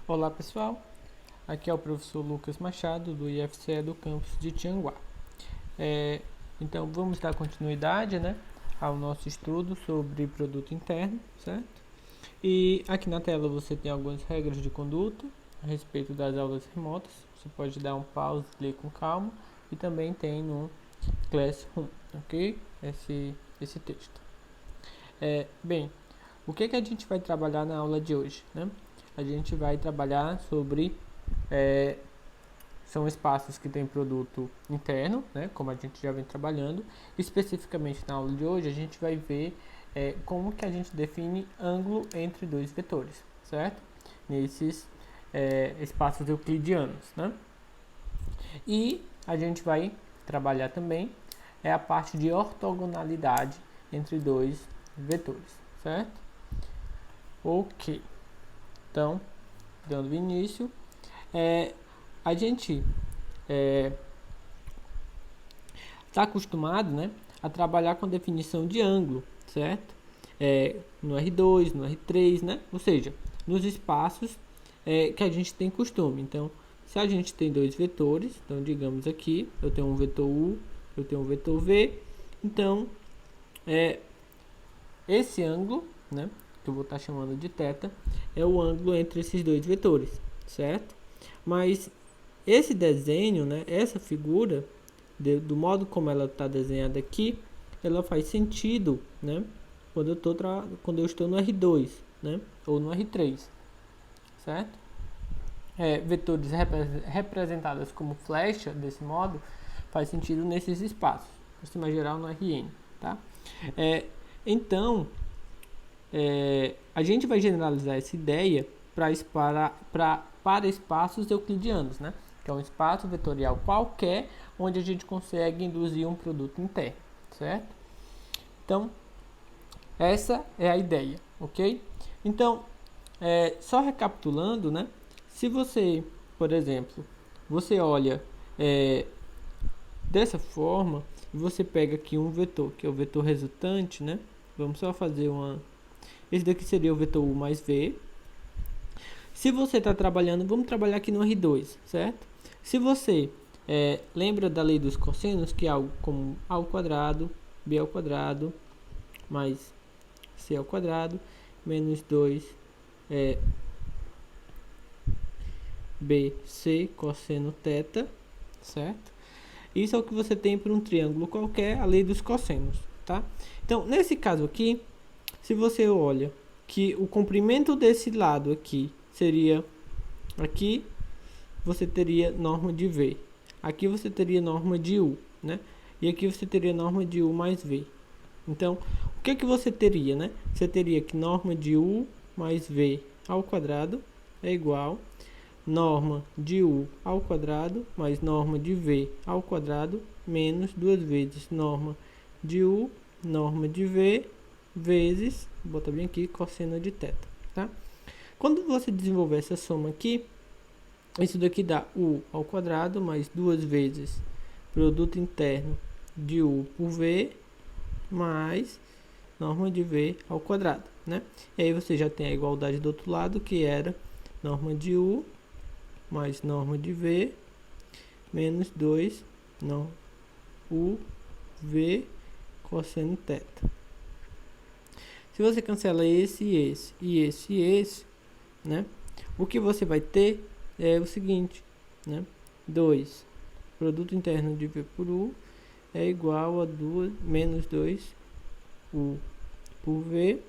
Olá pessoal, aqui é o professor Lucas Machado do IFCE do campus de Tianguá. Então vamos dar continuidade, ao nosso estudo sobre produto interno, certo? E aqui na tela você tem algumas regras de conduta a respeito das aulas remotas. Você pode dar um pause, ler com calma, e também tem no Classroom, ok? Esse texto. Bem, o que a gente vai trabalhar na aula de hoje, A gente vai trabalhar sobre são espaços que têm produto interno, como a gente já vem trabalhando. Especificamente na aula de hoje a gente vai ver como que a gente define ângulo entre dois vetores, certo? Nesses espaços euclidianos, E a gente vai trabalhar também a parte de ortogonalidade entre dois vetores, certo? Ok. Então, dando início, a gente está acostumado, a trabalhar com definição de ângulo, certo? No R2, no R3, Ou seja, nos espaços que a gente tem costume. Então, se a gente tem dois vetores, então digamos aqui, eu tenho um vetor U, eu tenho um vetor V, então esse ângulo, que eu vou estar chamando de θ, é o ângulo entre esses dois vetores, certo? Mas esse desenho, essa figura, do modo como ela está desenhada aqui, ela faz sentido, quando eu estou no R2, ou no R3, certo? Vetores representados como flecha, desse modo, faz sentido nesses espaços, por cima geral no Rn, tá? Então, a gente vai generalizar essa ideia para espaços euclidianos, que é um espaço vetorial qualquer onde a gente consegue induzir um produto interno, certo? Então, essa é a ideia, ok? Então, só recapitulando, se você, por exemplo, você olha dessa forma, e você pega aqui um vetor, que é o vetor resultante, Vamos só fazer esse daqui seria o vetor U mais V. Se você está trabalhando, vamos trabalhar aqui no R2, certo? Se você lembra da lei dos cossenos, que é algo como A ao quadrado, B ao quadrado, mais C ao quadrado, menos 2 BC cosseno θ, certo? Isso é o que você tem para um triângulo qualquer, a lei dos cossenos, tá? Então, nesse caso aqui, se você olha que o comprimento desse lado aqui seria aqui, você teria norma de V. Aqui você teria norma de U, E aqui você teria norma de U mais V. Então, o que você teria, Você teria que norma de U mais V ao quadrado é igual norma de U ao quadrado mais norma de V ao quadrado menos duas vezes norma de U, norma de V, vezes, vou botar bem aqui, cosseno de θ, tá? Quando você desenvolver essa soma aqui, isso daqui dá U ao quadrado mais duas vezes produto interno de U por V mais norma de V ao quadrado, E aí você já tem a igualdade do outro lado, que era norma de U mais norma de V menos 2 U V cosseno θ. Se você cancela esse, o que você vai ter é o seguinte, 2 produto interno de V por U é igual a menos 2 U por V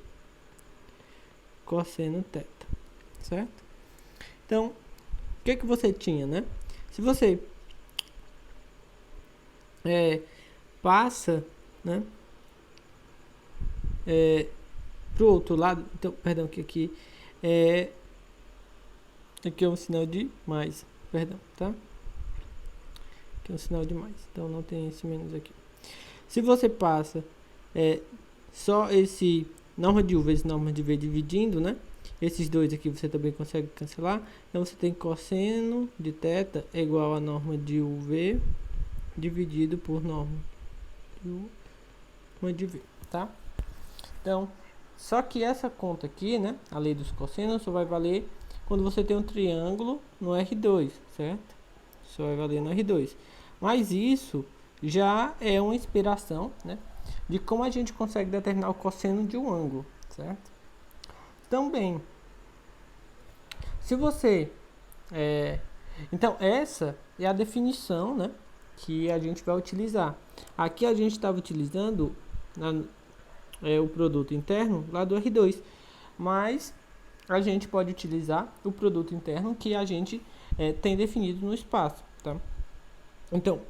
cosseno θ, certo? Então, o que você tinha, Se você passa, para o outro lado, então, perdão, que aqui é um sinal de mais, perdão, tá? Aqui é um sinal de mais, então não tem esse menos aqui. Se você passa só esse norma de U vezes norma de V dividindo, esses dois aqui você também consegue cancelar. Então você tem cosseno de θ é igual a norma de UV dividido por norma de V, tá? Então, só que essa conta aqui, a lei dos cossenos, só vai valer quando você tem um triângulo no R2, certo? Só vai valer no R2. Mas isso já é uma inspiração, né, de como a gente consegue determinar o cosseno de um ângulo, certo? Também, se você... então, essa é a definição, né, que a gente vai utilizar. Aqui a gente estava utilizando o produto interno lá do R2, mas a gente pode utilizar o produto interno que a gente tem definido no espaço, tá? Então,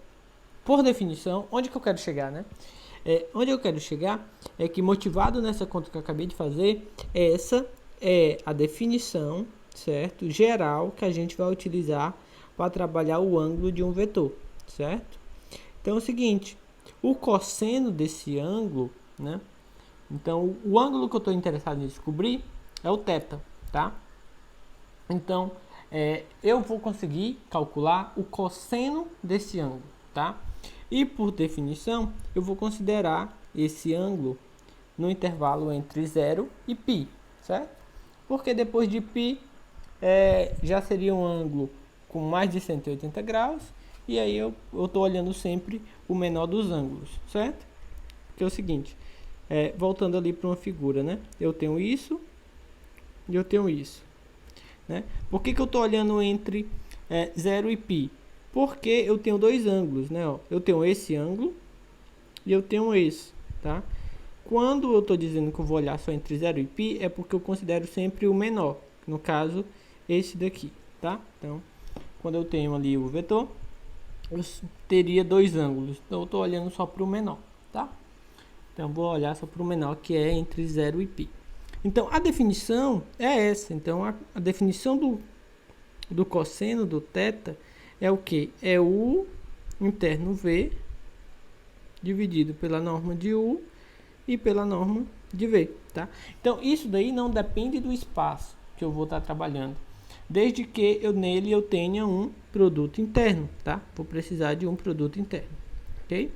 por definição, onde que eu quero chegar, né? Onde eu quero chegar é que, motivado nessa conta que eu acabei de fazer, essa é a definição, certo, geral, que a gente vai utilizar para trabalhar o ângulo de um vetor, certo? Então é o seguinte, o cosseno desse ângulo, né? Então o ângulo que eu estou interessado em descobrir é o θ, tá? Então eu vou conseguir calcular o cosseno desse ângulo, tá? E por definição eu vou considerar esse ângulo no intervalo entre 0 e π, certo? Porque depois de π já seria um ângulo com mais de 180 graus, e aí eu estou olhando sempre o menor dos ângulos, certo? Que é o seguinte, voltando ali para uma figura, né? Eu tenho isso e eu tenho isso, né? Por que eu estou olhando entre 0 e π? Porque eu tenho dois ângulos, né? Ó, eu tenho esse ângulo e eu tenho esse, tá? Quando eu estou dizendo que eu vou olhar só entre 0 e π, é porque eu considero sempre o menor, no caso, esse daqui, tá? Então, quando eu tenho ali o vetor, eu teria dois ângulos, então eu estou olhando só para o menor, tá? Então, vou olhar só para o menor, que é entre 0 e π. Então, a definição é essa. Então, a definição do cosseno do θ é o que? É U interno V dividido pela norma de U e pela norma de V, tá? Então, isso daí não depende do espaço que eu vou estar trabalhando, desde que nele eu tenha um produto interno, tá? Vou precisar de um produto interno, ok?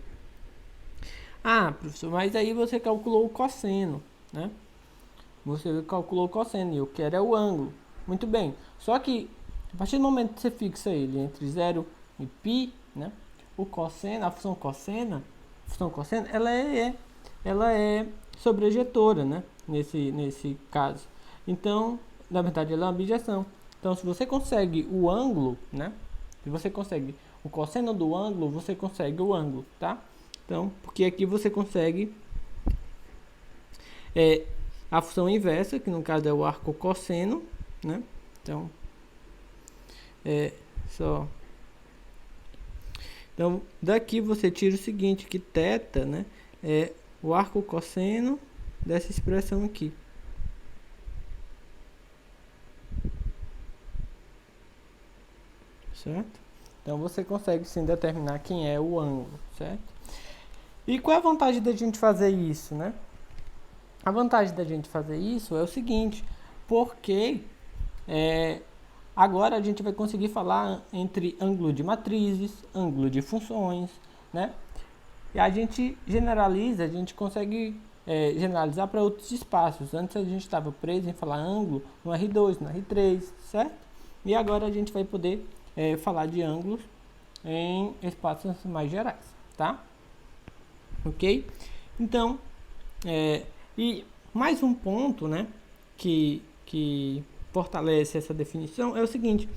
Ah, professor, mas aí você calculou o cosseno, né? Você calculou o cosseno e eu quero é o ângulo. Muito bem, só que a partir do momento que você fixa ele entre 0 e π, né? O cosseno, a função cosseno, ela é sobrejetora, né? Nesse caso. Então, na verdade, ela é uma objeção. Então, se você consegue o ângulo, né? Se você consegue o cosseno do ângulo, você consegue o ângulo, tá? Então, porque aqui você consegue a função inversa, que no caso é o arco cosseno, né? Então, Então, daqui você tira o seguinte, que θ, né, é o arco cosseno dessa expressão aqui. Certo? Então, você consegue sim determinar quem é o ângulo, certo? E qual é a vantagem da gente fazer isso, né? A vantagem da gente fazer isso é o seguinte, porque agora a gente vai conseguir falar entre ângulo de matrizes, ângulo de funções, né? E a gente generaliza, a gente consegue generalizar para outros espaços. Antes a gente estava preso em falar ângulo no R2, no R3, certo? E agora a gente vai poder falar de ângulos em espaços mais gerais, tá? Ok? Então, e mais um ponto, né, que fortalece essa definição é o seguinte,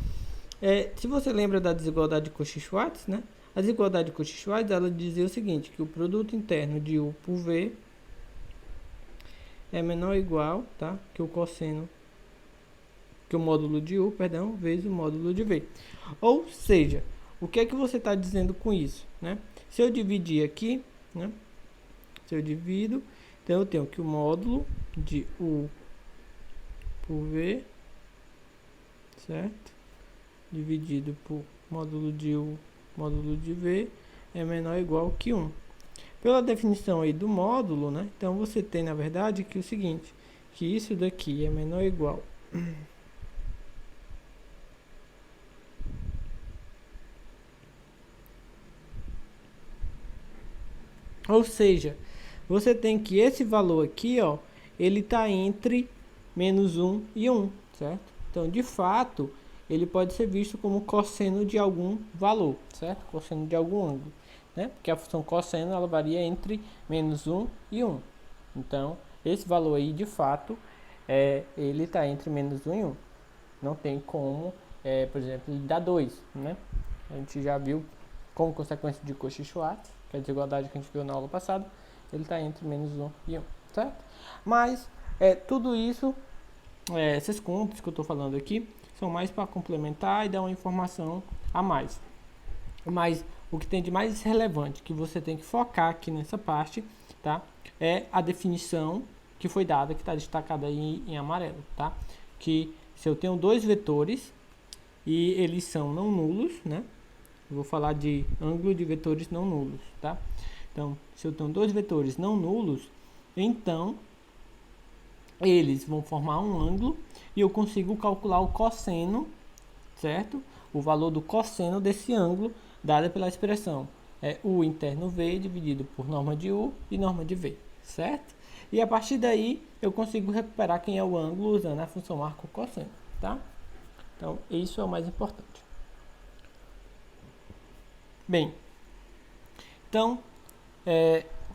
se você lembra da desigualdade de Cauchy-Schwarz, né, a desigualdade de Cauchy-Schwarz, ela dizia o seguinte, que o produto interno de U por V é menor ou igual, tá, que o cosseno, que o módulo de U, perdão, vezes o módulo de V. Ou seja, o que é que você está dizendo com isso, né? Se eu dividir aqui, né, se eu divido, então eu tenho que o módulo de U por V, certo? Dividido por módulo de U, módulo de V, é menor ou igual que 1. Pela definição aí do módulo, né? Então você tem, na verdade, que o seguinte, que isso daqui é menor ou igual ou seja, você tem que esse valor aqui, ó, ele está entre menos 1 e 1, certo? Então, de fato, ele pode ser visto como cosseno de algum valor, certo? Cosseno de algum ângulo, né? Porque a função cosseno ela varia entre -1 e 1. Então, esse valor aí, de fato, ele está entre -1 e 1. Não tem como, por exemplo, ele dá 2, né? A gente já viu como consequência de Cauchy-Schwarz, que é a desigualdade que a gente viu na aula passada, ele está entre -1 e 1, certo? Mas, tudo isso, essas contas que eu estou falando aqui, são mais para complementar e dar uma informação a mais. Mas o que tem de mais relevante que você tem que focar aqui nessa parte, tá? É a definição que foi dada, que está destacada aí em amarelo, tá? Que se eu tenho dois vetores e eles são não nulos, né? Eu vou falar de ângulo de vetores não nulos, tá? Então, se eu tenho dois vetores não nulos, então eles vão formar um ângulo e eu consigo calcular o cosseno, certo? O valor do cosseno desse ângulo, dada pela expressão U interno V dividido por norma de U e norma de V, certo? E a partir daí, eu consigo recuperar quem é o ângulo usando a função arco cosseno, tá? Então, isso é o mais importante. Bem, então,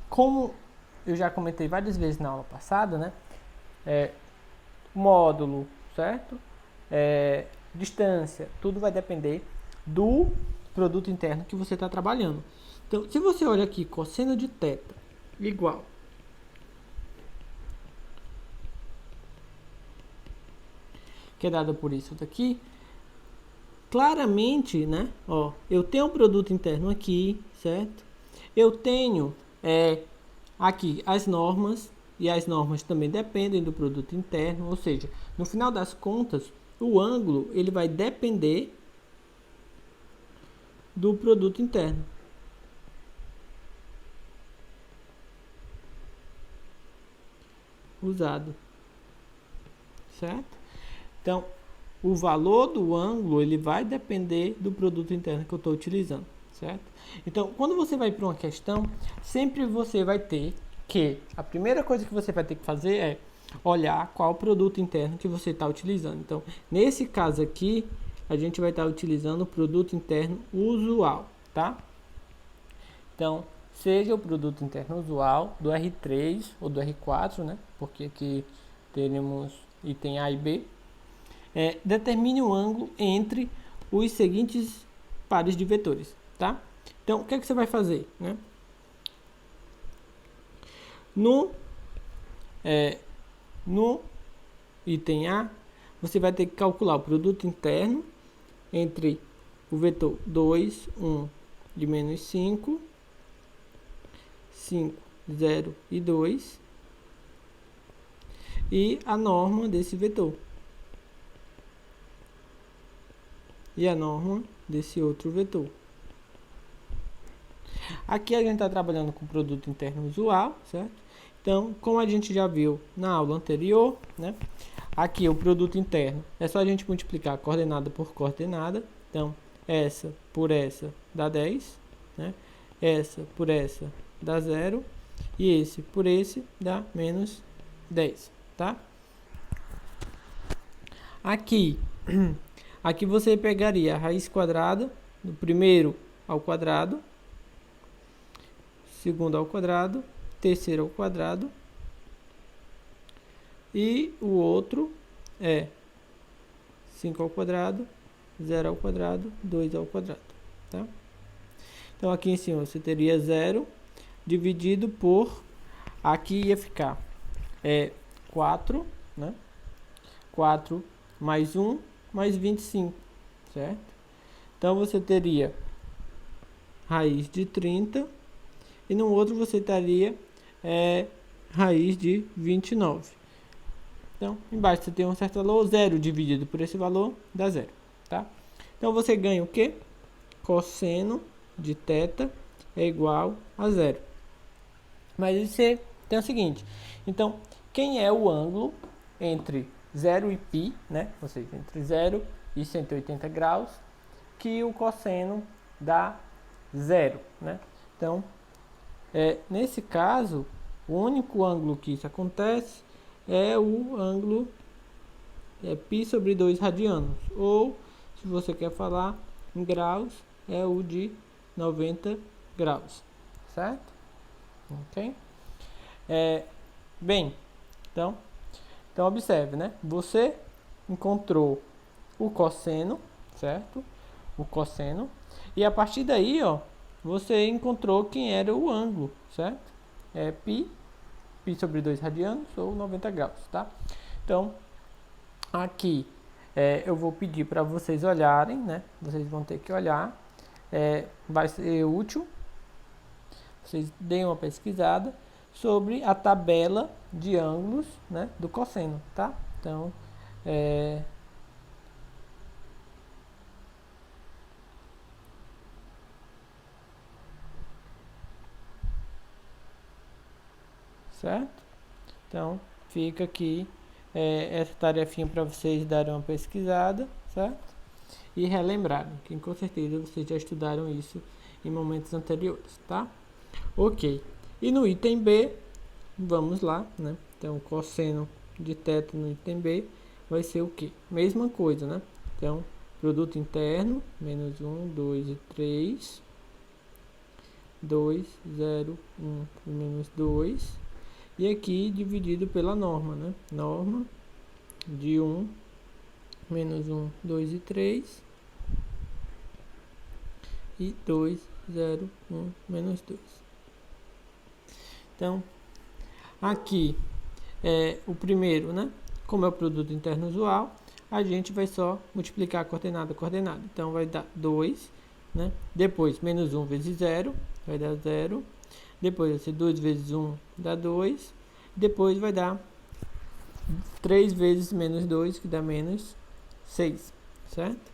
como eu já comentei várias vezes na aula passada, né? Módulo, certo? Distância, tudo vai depender do produto interno que você está trabalhando. Então, se você olha aqui, cosseno de θ igual que é dado por isso daqui, claramente, né? Ó, eu tenho um produto interno aqui, certo? Eu tenho aqui as normas, e as normas também dependem do produto interno, ou seja, no final das contas, o ângulo ele vai depender do produto interno. Usado, certo? Então, o valor do ângulo ele vai depender do produto interno que eu estou utilizando, certo? Então, quando você vai para uma questão, sempre você vai ter que a primeira coisa que você vai ter que fazer é olhar qual produto interno que você está utilizando. Então, nesse caso aqui, a gente vai estar utilizando o produto interno usual, tá? Então, seja o produto interno usual do R3 ou do R4, né? Porque aqui teremos item A e B. Determine o ângulo entre os seguintes pares de vetores, tá? Então, o que é que você vai fazer, né? No item A, você vai ter que calcular o produto interno entre o vetor 2, 1 de -5, 5, 0 e 2 e a norma desse vetor. E a norma desse outro vetor. Aqui a gente está trabalhando com o produto interno usual, certo? Então, como a gente já viu na aula anterior, né? Aqui o produto interno é só a gente multiplicar coordenada por coordenada. Então, essa por essa dá 10, né? Essa por essa dá 0 e esse por esse dá -10, tá? Aqui você pegaria a raiz quadrada do primeiro ao quadrado, segundo ao quadrado, terceiro ao quadrado e o outro é 5 ao quadrado, 0 ao quadrado, 2 ao quadrado, tá? Então aqui em cima você teria 0 dividido por, aqui ia ficar 4, né? 4 mais 1 mais 25, certo? Então você teria raiz de 30 e no outro você teria raiz de 29. Então, embaixo você tem um certo valor, 0 dividido por esse valor dá 0, tá? Então você ganha o quê? Cosseno de θ é igual a 0. Mas você tem o seguinte, então, quem é o ângulo entre 0 e π, né? Ou seja, entre 0 e 180 graus, que o cosseno dá 0, né? Então, nesse caso, o único ângulo que isso acontece é o ângulo é π sobre 2 radianos. Ou, se você quer falar em graus, é o de 90 graus. Certo? Ok? Bem, então observe, né? Você encontrou o cosseno, certo? O cosseno. E a partir daí, ó, você encontrou quem era o ângulo, certo? É π sobre 2 radianos ou 90 graus, tá? Então, aqui eu vou pedir para vocês olharem, né? Vocês vão ter que olhar. Vai ser útil. Vocês deem uma pesquisada sobre a tabela de ângulos, né, do cosseno, tá? Então, certo? Então, fica aqui essa tarefinha para vocês darem uma pesquisada, certo? E relembrarem, que com certeza vocês já estudaram isso em momentos anteriores, tá? Ok. E no item B, vamos lá, né? Então, cosseno de θ no item B vai ser o quê? Mesma coisa, né? Então, produto interno, menos 1, 2 e 3. 2, 0, 1 e menos 2. E aqui dividido pela norma, né? Norma de 1, menos 1, 2 e 3. E 2, 0, 1, menos 2. Então, aqui o primeiro, né? Como é o produto interno usual, a gente vai só multiplicar coordenada a coordenada. Então, vai dar 2, né? Depois, menos 1 vezes 0, vai dar 0. Depois, vai ser 2 vezes 1, dá 2. Depois, vai dar 3 vezes menos 2, que dá menos 6, certo?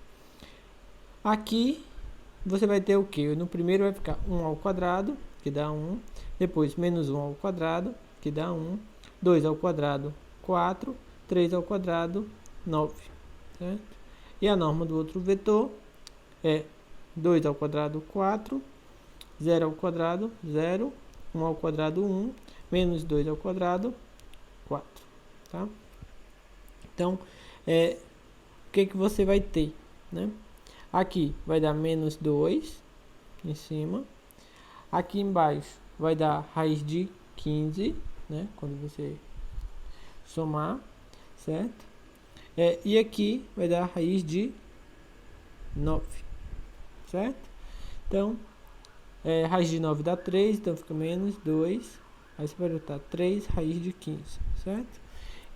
Aqui, você vai ter o quê? No primeiro vai ficar 1 ao quadrado, que dá 1. Depois, menos 1 ao quadrado, que dá 1. 2 ao quadrado, 4. 3 ao quadrado, 9. Certo? E a norma do outro vetor é 2 ao quadrado, 4. 0 ao quadrado, 0. 1 ao quadrado, 1. Menos 2 ao quadrado, 4. Tá? Então, o que você vai ter, né? Aqui vai dar menos 2 em cima. Aqui embaixo vai dar raiz de 15, né? Quando você somar, certo? E aqui vai dar raiz de 9, certo? Então, raiz de 9 dá 3, então fica menos 2. Aí você vai botar 3 raiz de 15, certo?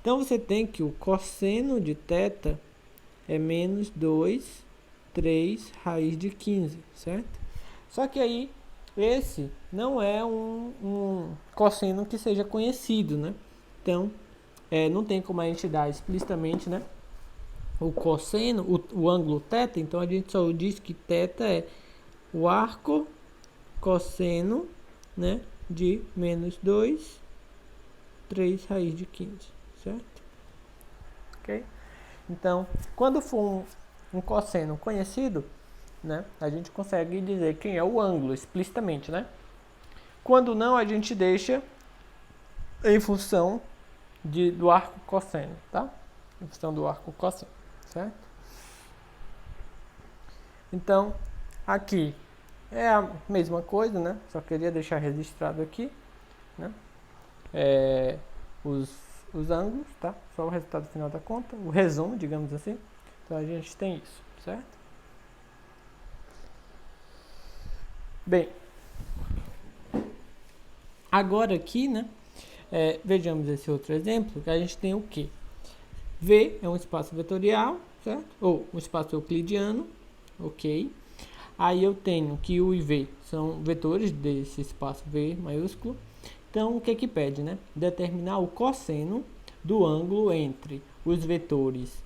Então, você tem que o cosseno de θ é menos 2, 3 raiz de 15, certo? Só que aí, esse não é um cosseno que seja conhecido, né? Então, não tem como a gente dar explicitamente, né, o cosseno, o ângulo θ. Então, a gente só diz que θ é o arco cosseno, né, de menos 2, 3 raiz de 15, certo? Ok? Então, quando for um cosseno conhecido, né, a gente consegue dizer quem é o ângulo explicitamente, né? Quando não, a gente deixa em função do arco cosseno, tá? Em função do arco cosseno, certo? Então, aqui é a mesma coisa, né? Só queria deixar registrado aqui, né? Os ângulos, tá? Só o resultado final da conta, o resumo, digamos assim. Então, a gente tem isso, certo? Bem, agora aqui, né? Vejamos esse outro exemplo, que a gente tem o quê? V é um espaço vetorial, certo? Ou um espaço euclidiano, ok? Aí eu tenho que U e V são vetores desse espaço V maiúsculo. Então, o que que pede, né? Determinar o cosseno do ângulo entre os vetores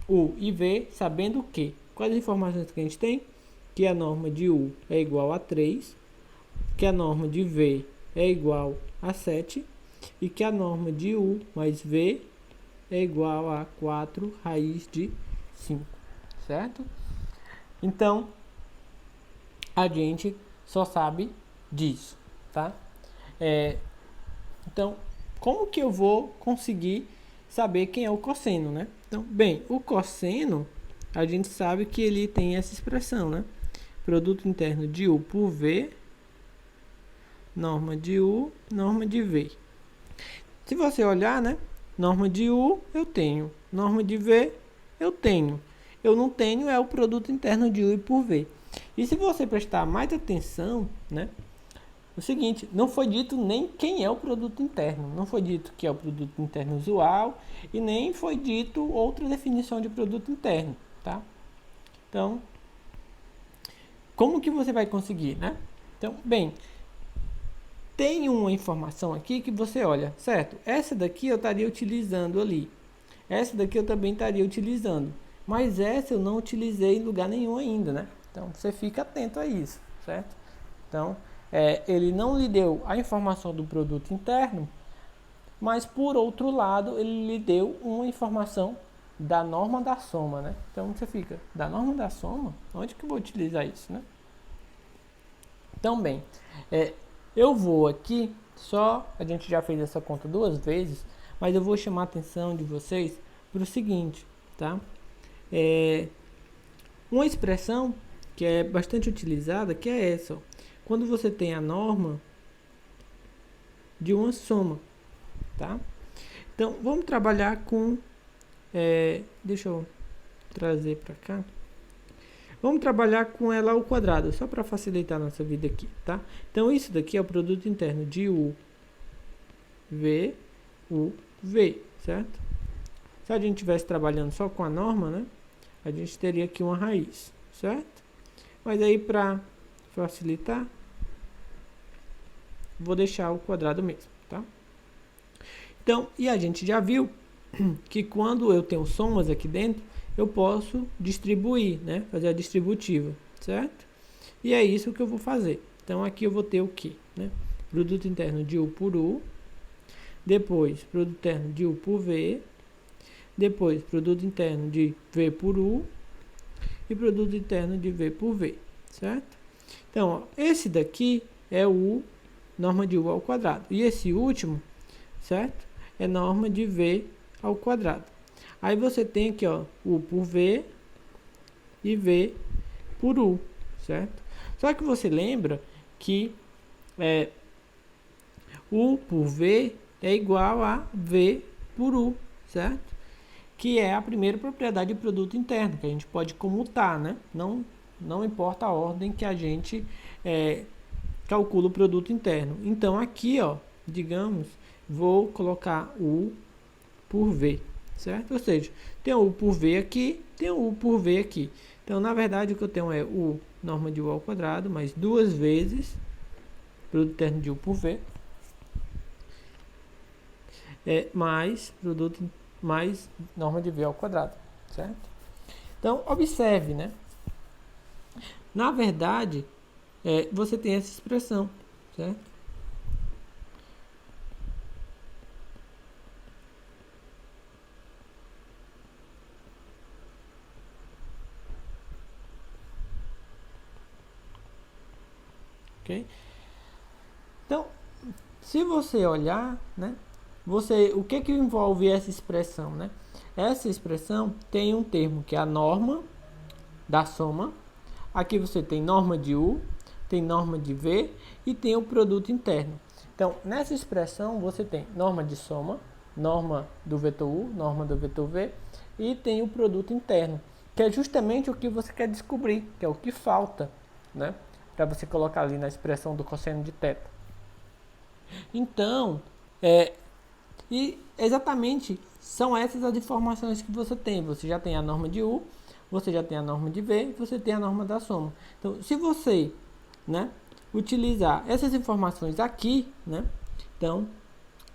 U e V, sabendo que, quais as informações que a gente tem? Que a norma de U é igual a 3, que a norma de V é igual a 7 e que a norma de U mais V é igual a 4 raiz de 5, certo? Então, a gente só sabe disso, tá? Então, como que eu vou conseguir saber quem é o cosseno, né? Então, bem, o cosseno, a gente sabe que ele tem essa expressão, né? Produto interno de U por V, norma de U, norma de V. Se você olhar, né? Norma de U, eu tenho. Norma de V, eu tenho. Eu não tenho é o produto interno de U por V. E se você prestar mais atenção, né? O seguinte, não foi dito nem quem é o produto interno. Não foi dito que é o produto interno usual e nem foi dito outra definição de produto interno, tá? Então, como que você vai conseguir, né? Então, bem, tem uma informação aqui que você olha, certo? Essa daqui eu estaria utilizando ali. Essa daqui eu também estaria utilizando. Mas essa eu não utilizei em lugar nenhum ainda, né? Então, você fica atento a isso, certo? Então, ele não lhe deu a informação do produto interno, mas por outro lado, ele lhe deu uma informação da norma da soma, né? Então, você fica, da norma da soma, onde que eu vou utilizar isso, né? Então, bem, eu vou aqui, a gente já fez essa conta 2 vezes, mas eu vou chamar a atenção de vocês para o seguinte, tá? Uma expressão que é bastante utilizada, que é essa, ó. Quando você tem a norma de uma soma, tá? Então, vamos trabalhar com... deixa eu trazer para cá. Vamos trabalhar com ela ao quadrado, só para facilitar a nossa vida aqui, tá? Então, isso daqui é o produto interno de U, V, certo? Se a gente estivesse trabalhando só com a norma, né? A gente teria aqui uma raiz, certo? Mas aí, para facilitar, vou deixar o quadrado mesmo, tá? Então, e a gente já viu que quando eu tenho somas aqui dentro, eu posso distribuir, né? Fazer a distributiva, certo? E é isso que eu vou fazer. Então, aqui eu vou ter o quê? Né? Produto interno de U por U. Depois, produto interno de U por V. Depois, produto interno de V por U. E produto interno de V por V, certo? Então, ó, esse daqui é o norma de U ao quadrado. E esse último, certo? É norma de V ao quadrado. Aí você tem aqui, ó, U por V e V por U, certo? Só que você lembra que U por V é igual a V por U, certo? Que é a primeira propriedade de produto interno, que a gente pode comutar, né? Não importa a ordem que a gente calcula o produto interno. Então, aqui, ó, digamos, vou colocar U por V, certo? Ou seja, tem o U por V aqui, tem o U por V aqui. Então, na verdade, o que eu tenho é U norma de U ao quadrado, mais 2 vezes produto interno de U por V, mais norma de V ao quadrado, certo? Então, observe, né? Na verdade, você tem essa expressão, certo? Ok? Então, se você olhar, né? O que envolve essa expressão, né? Essa expressão tem um termo que é a norma da soma. Aqui você tem norma de U, tem norma de V e tem o produto interno. Então, nessa expressão você tem norma de soma, norma do vetor U, norma do vetor V e tem o produto interno, que é justamente o que você quer descobrir, que é o que falta, né? Para você colocar ali na expressão do cosseno de θ. Então, e exatamente são essas as informações que você tem. Você já tem a norma de U, você já tem a norma de V, você tem a norma da soma. Então, se você, né, utilizar essas informações aqui, né, então,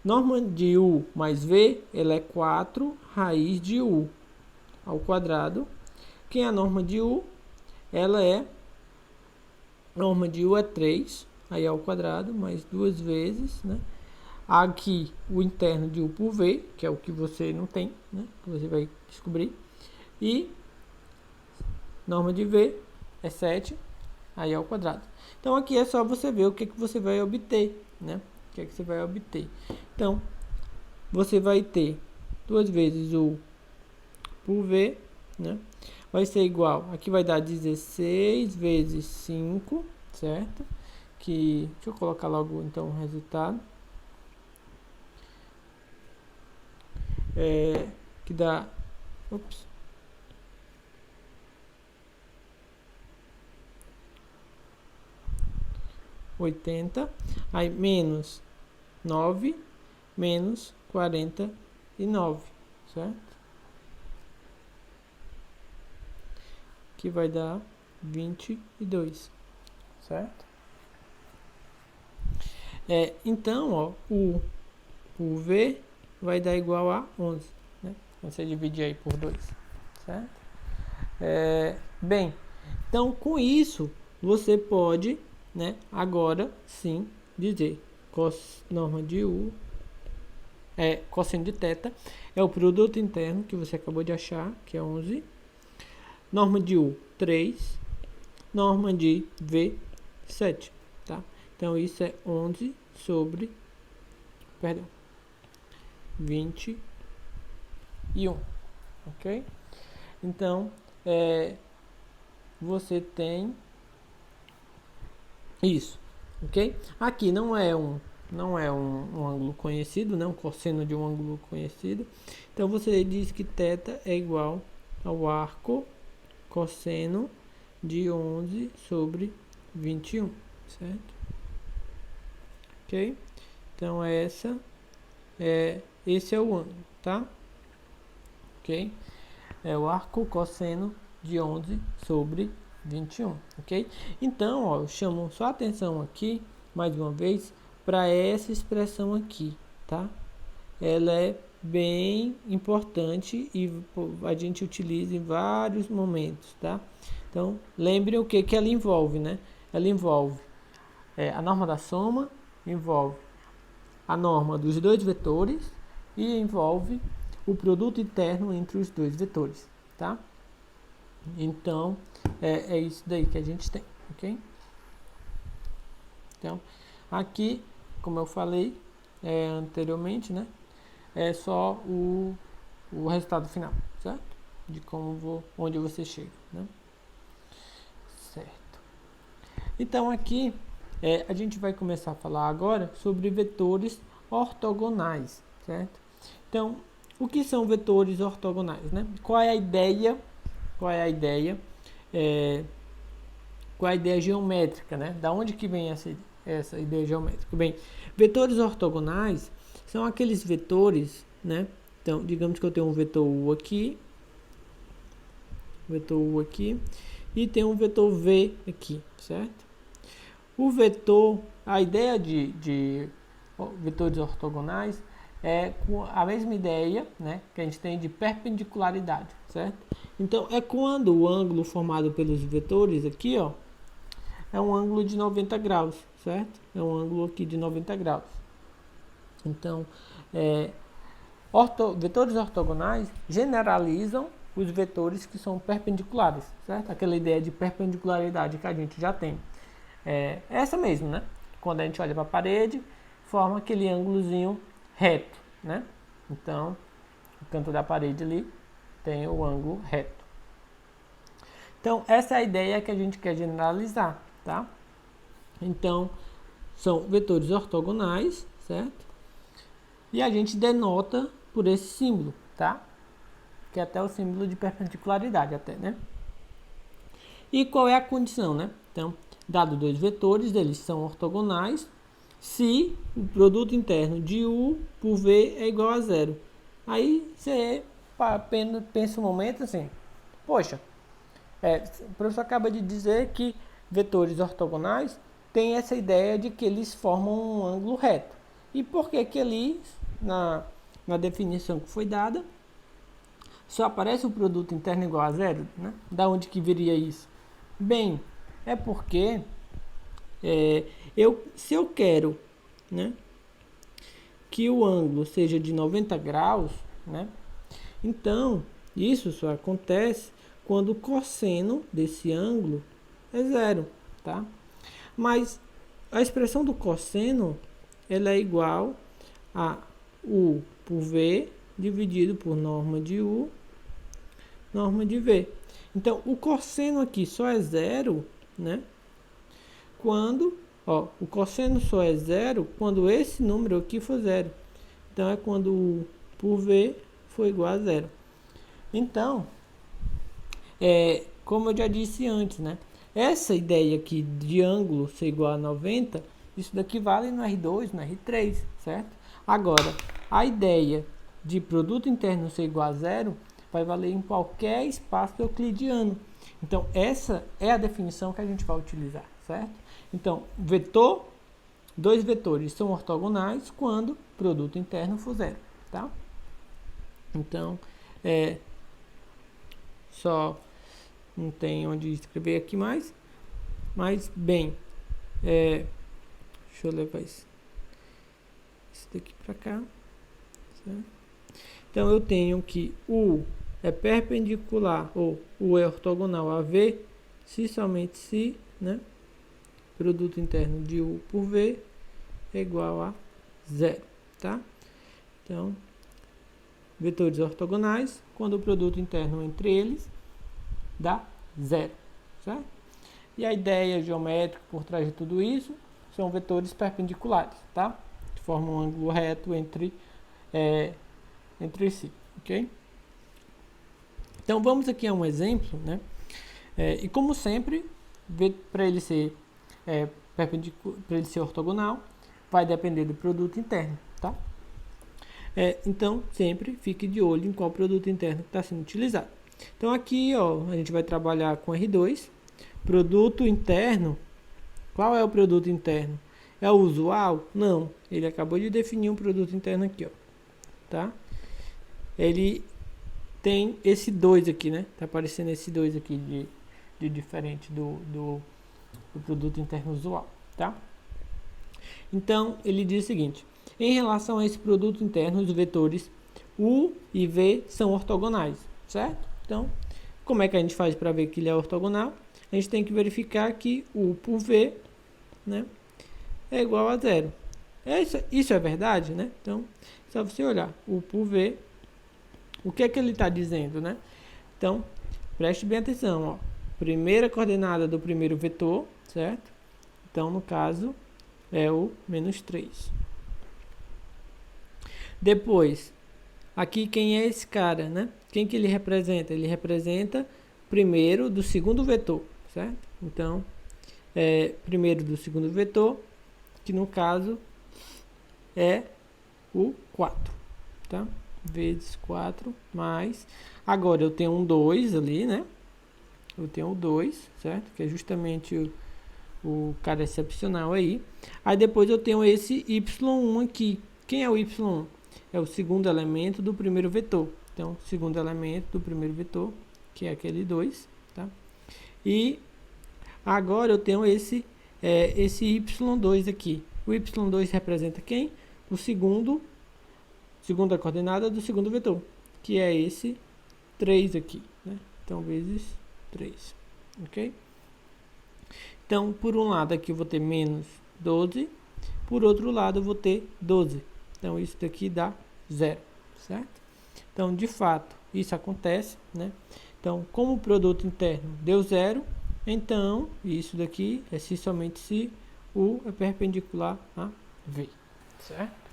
norma de U mais V, ela é 4 raiz de U ao quadrado. Quem é a norma de U? Norma de U é 3, aí ao quadrado, mais 2 vezes, né? Aqui o interno de U por V, que é o que você não tem, né? Que você vai descobrir. E norma de V é 7, aí ao quadrado. Então aqui é só você ver o que você vai obter, né? O que você vai obter. Então, você vai ter 2 vezes o por V, né? Vai ser igual, aqui vai dar 16 vezes 5, certo? Deixa eu colocar logo então o resultado. Que dá, 80, aí menos 9, menos 49, certo? Que vai dar 22, certo? Então, ó, o V vai dar igual a 11, né? Você dividir aí por 2, certo? Bem, então com isso você pode, né, agora sim dizer norma de U cosseno de θ é o produto interno que você acabou de achar, que é 11. Norma de U, 3. Norma de V, 7. Tá? Então, isso é 11 sobre 21. Ok? Então, você tem isso. Ok? Aqui não é um ângulo conhecido, né? Um cosseno de um ângulo conhecido. Então, você diz que θ é igual ao arco cosseno de 11 sobre 21, certo? Ok? Então, esse é o ângulo, tá? Ok? É o arco cosseno de 11 sobre 21, ok? Então, ó, eu chamo só atenção aqui, mais uma vez, para essa expressão aqui, tá? Ela é bem importante e a gente utiliza em vários momentos, tá? Então, lembre o que ela envolve, né? Ela envolve a norma da soma, envolve a norma dos dois vetores e envolve o produto interno entre os dois vetores, tá? Então, é isso daí que a gente tem, ok? Então, aqui, como eu falei anteriormente, né? É só o resultado final, certo? De onde você chega, né? Certo. Então, aqui, a gente vai começar a falar agora sobre vetores ortogonais, certo? Então, o que são vetores ortogonais, né? Qual é a ideia? Qual é a ideia geométrica, né? Da onde que vem essa ideia geométrica? Bem, vetores ortogonais são aqueles vetores, né? Então, digamos que eu tenho um vetor U aqui, e tem um vetor V aqui, certo? O vetor, a ideia de vetores ortogonais é com a mesma ideia, né, que a gente tem de perpendicularidade, certo? Então, é quando o ângulo formado pelos vetores aqui, ó, é um ângulo de 90 graus, certo? É um ângulo aqui de 90 graus. Então, vetores ortogonais generalizam os vetores que são perpendiculares, certo? Aquela ideia de perpendicularidade que a gente já tem. Essa mesmo, né? Quando a gente olha para a parede, forma aquele ângulozinho reto, né? Então, o canto da parede ali tem o ângulo reto. Então, essa é a ideia que a gente quer generalizar, tá? Então, são vetores ortogonais, certo? E a gente denota por esse símbolo, tá? Que é até o símbolo de perpendicularidade, até, né? E qual é a condição, né? Então, dado dois vetores, eles são ortogonais se o produto interno de U por V é igual a zero. Aí você pensa um momento assim, poxa, o professor acaba de dizer que vetores ortogonais têm essa ideia de que eles formam um ângulo reto. E por que que ali, na definição que foi dada, só aparece o produto interno igual a zero, né? Da onde que viria isso? Bem, é porque se eu quero, né, que o ângulo seja de 90 graus, né? Então, isso só acontece quando o cosseno desse ângulo é zero, tá? Mas a expressão do cosseno, ela é igual a U por V dividido por norma de U norma de V. Então, o cosseno aqui só é zero, né? Quando, ó, o cosseno só é zero quando esse número aqui for zero. Então, é quando U por V for igual a zero. Então, como eu já disse antes, né? Essa ideia aqui de ângulo ser igual a 90, isso daqui vale no R2, no R3, certo? Agora, a ideia de produto interno ser igual a zero vai valer em qualquer espaço euclidiano. Então, essa é a definição que a gente vai utilizar, certo? Então, dois vetores são ortogonais quando produto interno for zero, tá? Então, só não tem onde escrever aqui mais, mas bem, deixa eu levar isso daqui para cá, certo? Então eu tenho que U é perpendicular, ou U é ortogonal a V, se somente se, né, produto interno de U por V é igual a zero, tá? Então, vetores ortogonais, quando o produto interno entre eles dá zero, certo? E a ideia geométrica por trás de tudo isso são vetores perpendiculares, tá? Que formam um ângulo reto entre si, ok? Então vamos aqui a um exemplo, né? E como sempre, para ele ser perpendicular, para ele ser ortogonal, vai depender do produto interno, tá? Então sempre fique de olho em qual produto interno está sendo utilizado. Então aqui, ó, a gente vai trabalhar com R2. Produto interno. Qual é o produto interno? É o usual? Não. Ele acabou de definir um produto interno aqui, ó. Tá? Ele tem esse 2 aqui, né? Tá aparecendo esse 2 aqui de diferente do produto interno usual, tá? Então, ele diz o seguinte. Em relação a esse produto interno, os vetores U e V são ortogonais, certo? Então, como é que a gente faz para ver que ele é ortogonal? A gente tem que verificar que U por V, né, é igual a zero. Isso é verdade, né? Então, só você olhar U por V, o que é que ele está dizendo, né? Então, preste bem atenção, ó. Primeira coordenada do primeiro vetor, certo? Então, no caso, é o menos 3. Depois, aqui quem é esse cara, né? Quem que ele representa? Ele representa primeiro do segundo vetor, certo? Então, primeiro do segundo vetor, que no caso é o 4, tá? Vezes 4 mais... Agora eu tenho um 2 ali, né? Eu tenho o 2, certo? Que é justamente o cara excepcional aí. Aí depois eu tenho esse y1 aqui. Quem é o y1? É o segundo elemento do primeiro vetor. Então, segundo elemento do primeiro vetor, que é aquele 2, tá? E agora eu tenho esse y2 aqui. O y2 representa quem? Segunda coordenada do segundo vetor, que é esse 3 aqui, né? Então, vezes 3, ok? Então, por um lado aqui eu vou ter menos 12, por outro lado eu vou ter 12. Então, isso daqui dá 0, certo? Então, de fato, isso acontece, né? Então, como o produto interno deu 0, então, isso daqui é se somente se U é perpendicular a V, certo?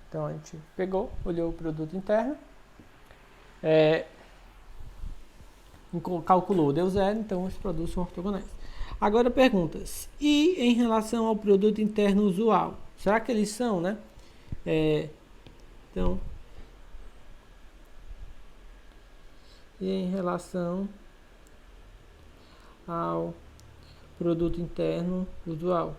Então, a gente pegou, olhou o produto interno, calculou, deu 0, então os produtos são ortogonais. Agora pergunta, e em relação ao produto interno usual? Será que eles são, né? Então, e em relação ao produto interno usual?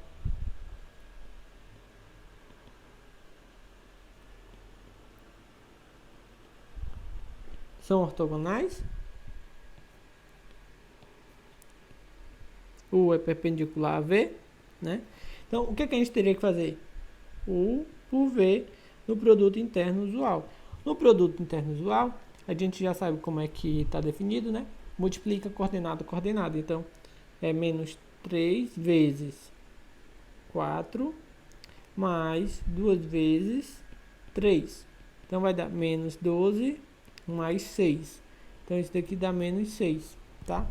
São ortogonais? U é perpendicular a V, né? Então, o que a gente teria que fazer? U por V no produto interno usual. No produto interno usual, a gente já sabe como é que está definido, né? Multiplica coordenada, coordenada. Então, é menos 3 vezes 4 mais 2 vezes 3. Então, vai dar menos 12 mais 6. Então, isso daqui dá menos 6, tá?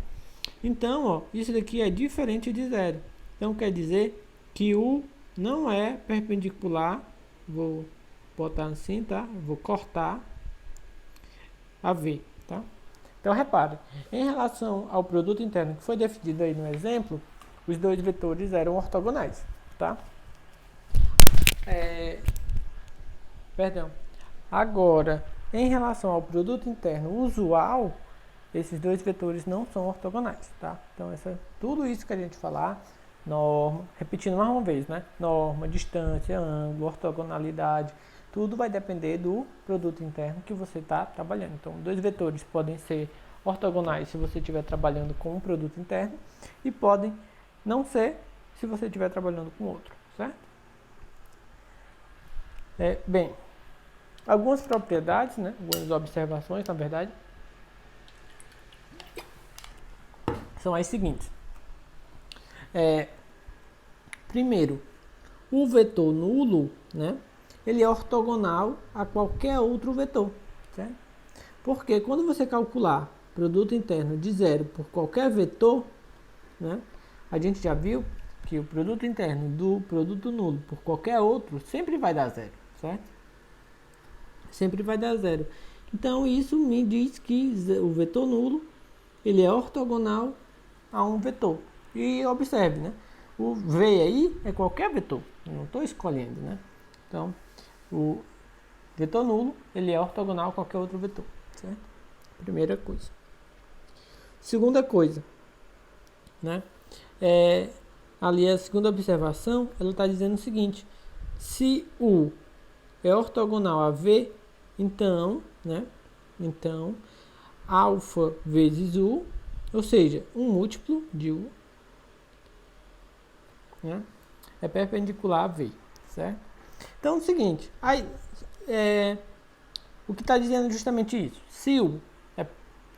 Então, ó, isso daqui é diferente de zero. Então, quer dizer que U não é perpendicular. Vou botar assim, tá? Vou cortar a V, tá? Então, repare, em relação ao produto interno que foi definido aí no exemplo, os dois vetores eram ortogonais, tá? Perdão. Agora, em relação ao produto interno usual, esses dois vetores não são ortogonais, tá? Então, tudo isso que a gente falar, norma, repetindo mais uma vez, né? Norma, distância, ângulo, ortogonalidade, tudo vai depender do produto interno que você está trabalhando. Então, dois vetores podem ser ortogonais se você estiver trabalhando com um produto interno e podem não ser se você estiver trabalhando com outro, certo? Bem, algumas propriedades, né? Algumas observações, na verdade, são as seguintes. Primeiro, o vetor nulo, né? Ele é ortogonal a qualquer outro vetor, certo? Porque quando você calcular produto interno de zero por qualquer vetor, né? A gente já viu que o produto interno do produto nulo por qualquer outro sempre vai dar zero, certo? Sempre vai dar zero. Então, isso me diz que o vetor nulo, ele é ortogonal a um vetor. E observe, né? O V aí é qualquer vetor. Eu não estou escolhendo, né? Então, o vetor nulo, ele é ortogonal a qualquer outro vetor, certo? Primeira coisa. Segunda coisa, né? Ali a segunda observação, ela está dizendo o seguinte: se U é ortogonal a V, então, né? Então, alfa vezes U, ou seja, um múltiplo de U, né? É perpendicular a V, certo? Então, é o seguinte, aí, o que está dizendo justamente isso? Se U é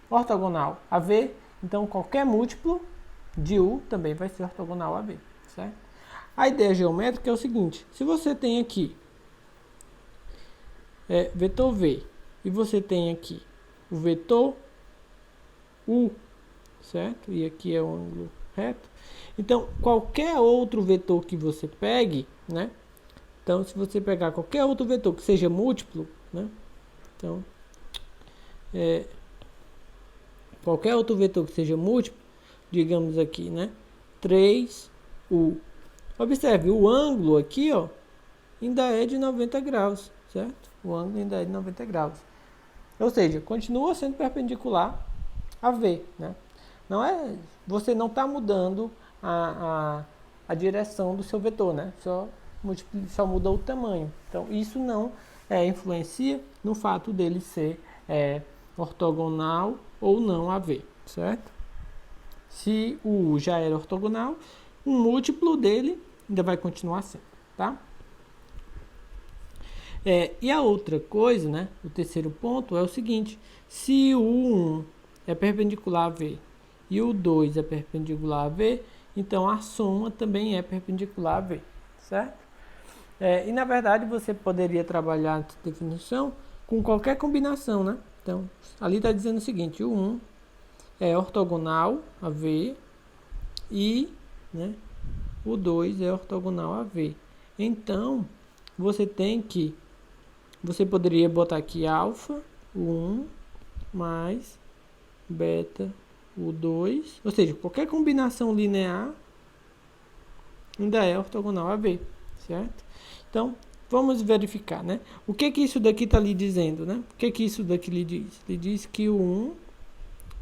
ortogonal a V, então qualquer múltiplo de U também vai ser ortogonal a V, certo? A ideia geométrica é o seguinte: se você tem aqui vetor V e você tem aqui o vetor U, certo? E aqui é o ângulo reto. Então, qualquer outro vetor que você pegue, né? Então, se você pegar qualquer outro vetor que seja múltiplo, né? Então, qualquer outro vetor que seja múltiplo, digamos aqui, né? 3U. Observe, o ângulo aqui, ó, ainda é de 90 graus, certo? O ângulo ainda é de 90 graus. Ou seja, continua sendo perpendicular a V, né? Não é, você não está mudando a direção do seu vetor, né? Só muda o tamanho. Então, isso não influencia no fato dele ser ortogonal ou não a V, certo? Se o U já era ortogonal, um múltiplo dele ainda vai continuar sendo, tá? E a outra coisa, né? O terceiro ponto é o seguinte: se o 1 é perpendicular a V e o 2 é perpendicular a V, então a soma também é perpendicular a V, certo? E na verdade você poderia trabalhar essa definição com qualquer combinação, né? Então, ali está dizendo o seguinte: o 1 é ortogonal a V e, né, o 2 é ortogonal a V. Então, você poderia botar aqui alfa, o 1, mais beta, o 2. Ou seja, qualquer combinação linear ainda é ortogonal a V, certo? Então, vamos verificar, né? O que isso daqui está lhe dizendo, né? O que isso daqui lhe diz? Lhe diz que o 1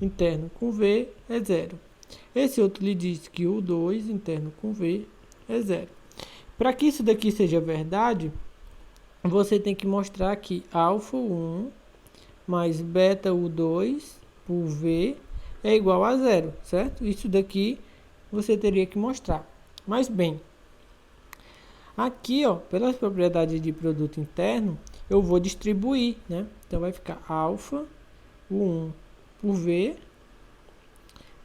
interno com V é 0. Esse outro lhe diz que o 2 interno com V é 0. Para que isso daqui seja verdade, você tem que mostrar que alfa 1 mais beta U2 por V é igual a 0, certo? Isso daqui você teria que mostrar. Mas bem, aqui, ó, pelas propriedades de produto interno, eu vou distribuir, né? Então vai ficar alfa U1 por V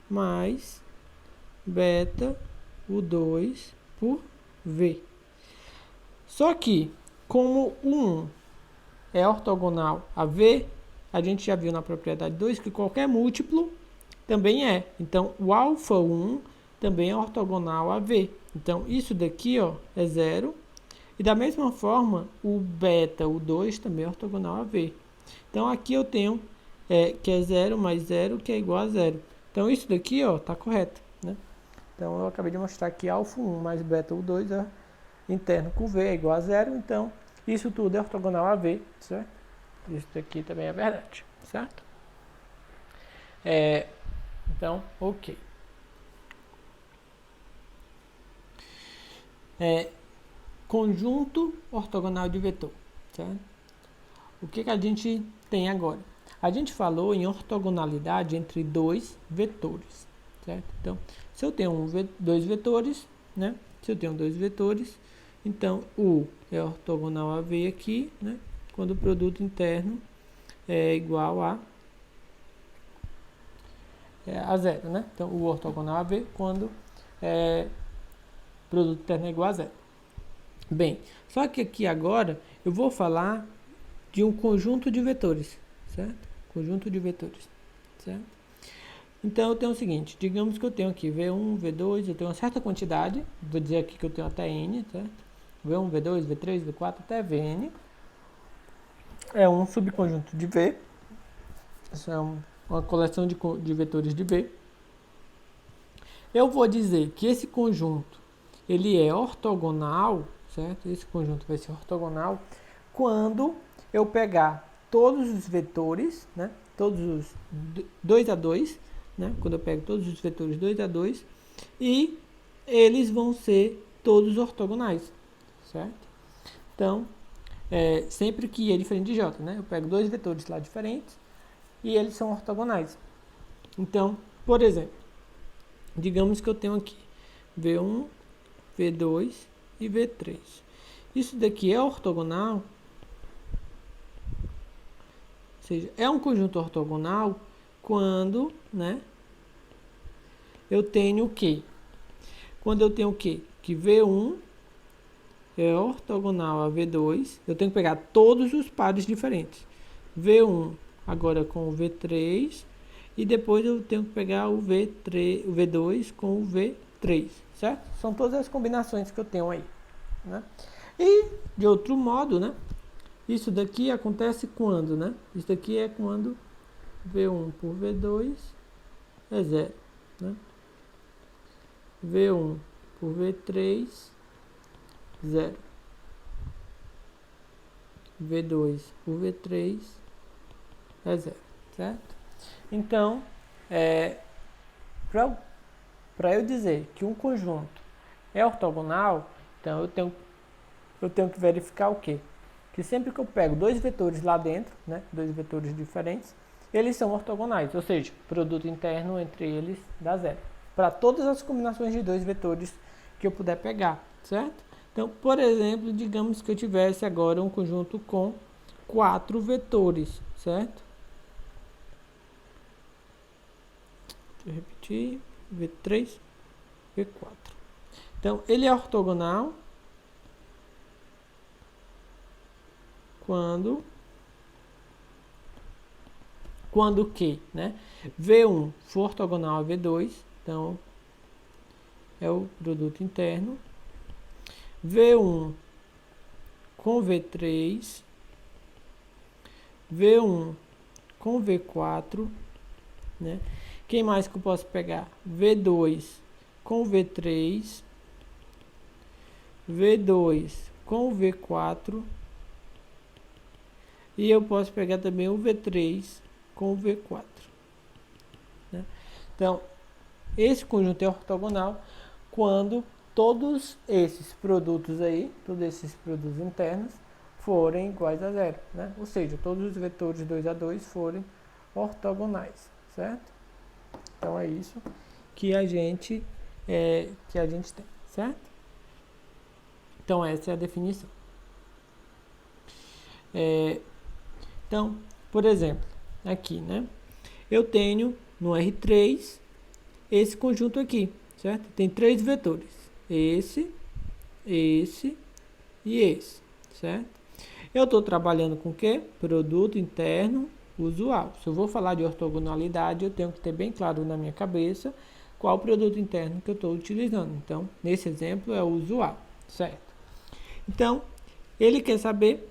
mais beta U2 por V. Só que, como o 1 é ortogonal a V, a gente já viu na propriedade 2 que qualquer múltiplo também é. Então, o alfa 1 também é ortogonal a V. Então, isso daqui, ó, é 0. E da mesma forma, o beta, o 2, também é ortogonal a V. Então, aqui eu tenho que é 0 mais 0, que é igual a 0. Então, isso daqui, ó, tá correto, né? Então, eu acabei de mostrar que alfa 1 mais beta, o 2, é interno com V é igual a 0. Então, isso tudo é ortogonal a V, certo? Isso daqui também é verdade, certo? Então, ok. Conjunto ortogonal de vetor, certo? O que a gente tem agora? A gente falou em ortogonalidade entre dois vetores, certo? Então, se eu tenho dois vetores, né? Se eu tenho dois vetores, então U é ortogonal a V aqui, né? Quando o produto interno é igual a 0, né? Então, o ortogonal a V quando o produto interno é igual a 0. Bem, só que aqui agora eu vou falar de um conjunto de vetores, certo? Conjunto de vetores, certo? Então eu tenho o seguinte, digamos que eu tenho aqui V1, V2, eu tenho uma certa quantidade, vou dizer aqui que eu tenho até N, certo? V1, V2, V3, V4 até Vn. É um subconjunto de V. Isso é uma coleção de vetores de V. Eu vou dizer que esse conjunto ele é ortogonal, certo? Esse conjunto vai ser ortogonal quando eu pegar todos os vetores, né? Todos os 2 a 2, né? Quando eu pego todos os vetores 2 a 2 e eles vão ser todos ortogonais, certo? Então, sempre que é diferente de J, né? Eu pego dois vetores lá diferentes e eles são ortogonais. Então, por exemplo, digamos que eu tenho aqui V1, V2 e V3. Isso daqui é ortogonal, ou seja, é um conjunto ortogonal quando, né, eu tenho o quê? Quando eu tenho o quê? Que V1 é ortogonal a V2, eu tenho que pegar todos os pares diferentes. V1 agora com o V3 e depois eu tenho que pegar o V2 com o V3, certo? São todas as combinações que eu tenho aí, né? E de outro modo, né? Isso daqui acontece quando, né? Isso daqui é quando V1 por V2 é 0, né? V1 por V3, 0. V2 por V3 é 0, certo? Então, para eu dizer que um conjunto é ortogonal, então eu tenho que verificar o quê? Que sempre que eu pego dois vetores lá dentro, né, dois vetores diferentes, eles são ortogonais, ou seja, o produto interno entre eles dá 0. Para todas as combinações de dois vetores que eu puder pegar, certo? Então, por exemplo, digamos que eu tivesse agora um conjunto com 4 vetores, certo? Deixa eu repetir, V3, V4. Então, ele é ortogonal quando o que, né? V1 for ortogonal a V2, então é o produto interno. V1 com V3, V1 com V4, né? Quem mais que eu posso pegar? V2 com V3, V2 com V4, e eu posso pegar também o V3 com o V4, né? Então, esse conjunto é ortogonal quando todos esses produtos aí, todos esses produtos internos, forem iguais a 0, né? Ou seja, todos os vetores 2 a 2 forem ortogonais, certo? Então é isso que a gente tem, certo? Então essa é a definição. Então, por exemplo, aqui, né? Eu tenho no R3 esse conjunto aqui, certo? Tem três vetores, esse e esse, certo? Eu estou trabalhando com o quê? Produto interno usual. Se eu vou falar de ortogonalidade, eu tenho que ter bem claro na minha cabeça qual o produto interno que eu estou utilizando. Então, nesse exemplo é o usual, certo? Então, ele quer saber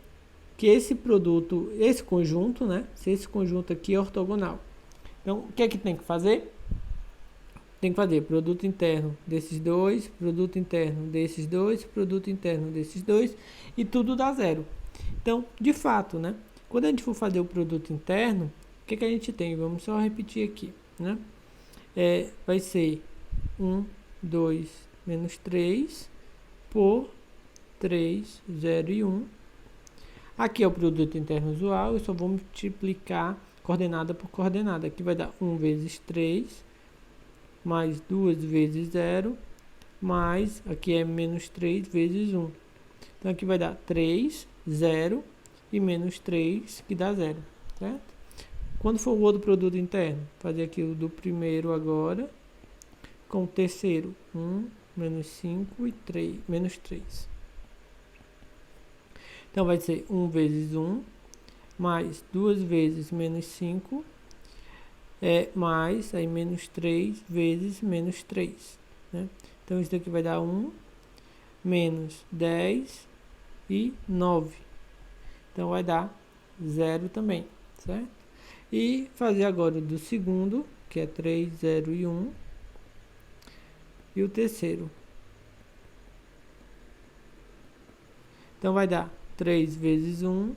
que esse produto, esse conjunto, né? Se esse conjunto aqui é ortogonal. Então, o que é que tem que fazer? Tem que fazer produto interno desses dois, produto interno desses dois, produto interno desses dois, e tudo dá zero. Então, de fato, né? Quando a gente for fazer o produto interno, o que a gente tem? Vamos só repetir aqui, né? Vai ser 1, 2, menos 3 por 3, 0 e 1. Aqui é o produto interno usual, eu só vou multiplicar coordenada por coordenada. Aqui vai dar 1 vezes 3, mais 2 vezes 0, mais, aqui é menos 3 vezes 1. Então, aqui vai dar 3, 0 e menos 3, que dá 0, certo? Quando for o outro produto interno, fazer aqui o do primeiro agora, com o terceiro, 1, menos 5 e 3, menos 3. Então, vai ser 1 vezes 1, mais 2 vezes menos 5, mais, aí menos 3 vezes menos 3, né? Então, isso daqui vai dar 1, menos 10 e 9. Então, vai dar 0 também, certo? E fazer agora do segundo, que é 3, 0 e 1. E o terceiro. Então, vai dar 3 vezes 1,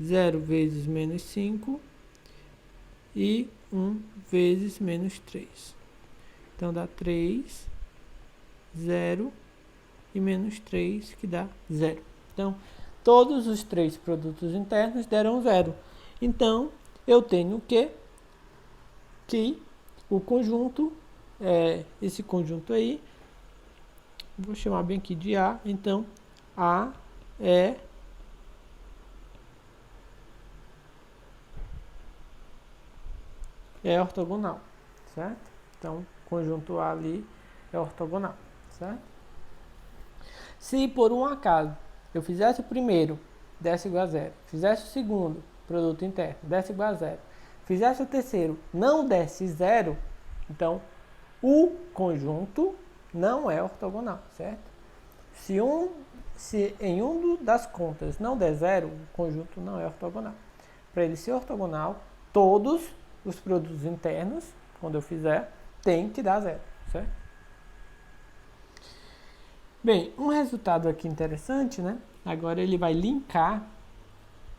0 vezes menos 5 e 1 vezes menos 3. Então, dá 3, 0 e menos 3, que dá 0. Então, todos os três produtos internos deram 0. Então, eu tenho o quê? Que o conjunto, esse conjunto aí, vou chamar bem aqui de A. Então, A é ortogonal, certo? Então, conjunto A ali é ortogonal, certo? Se por um acaso eu fizesse o primeiro, desse igual a 0, fizesse o segundo, produto interno, desse igual a 0, fizesse o terceiro, não desse 0, então o conjunto não é ortogonal, certo? Se em das contas não der 0, o conjunto não é ortogonal. Para ele ser ortogonal, todos os produtos internos, quando eu fizer, tem que dar 0, certo? Bem, um resultado aqui interessante, né? Agora ele vai linkar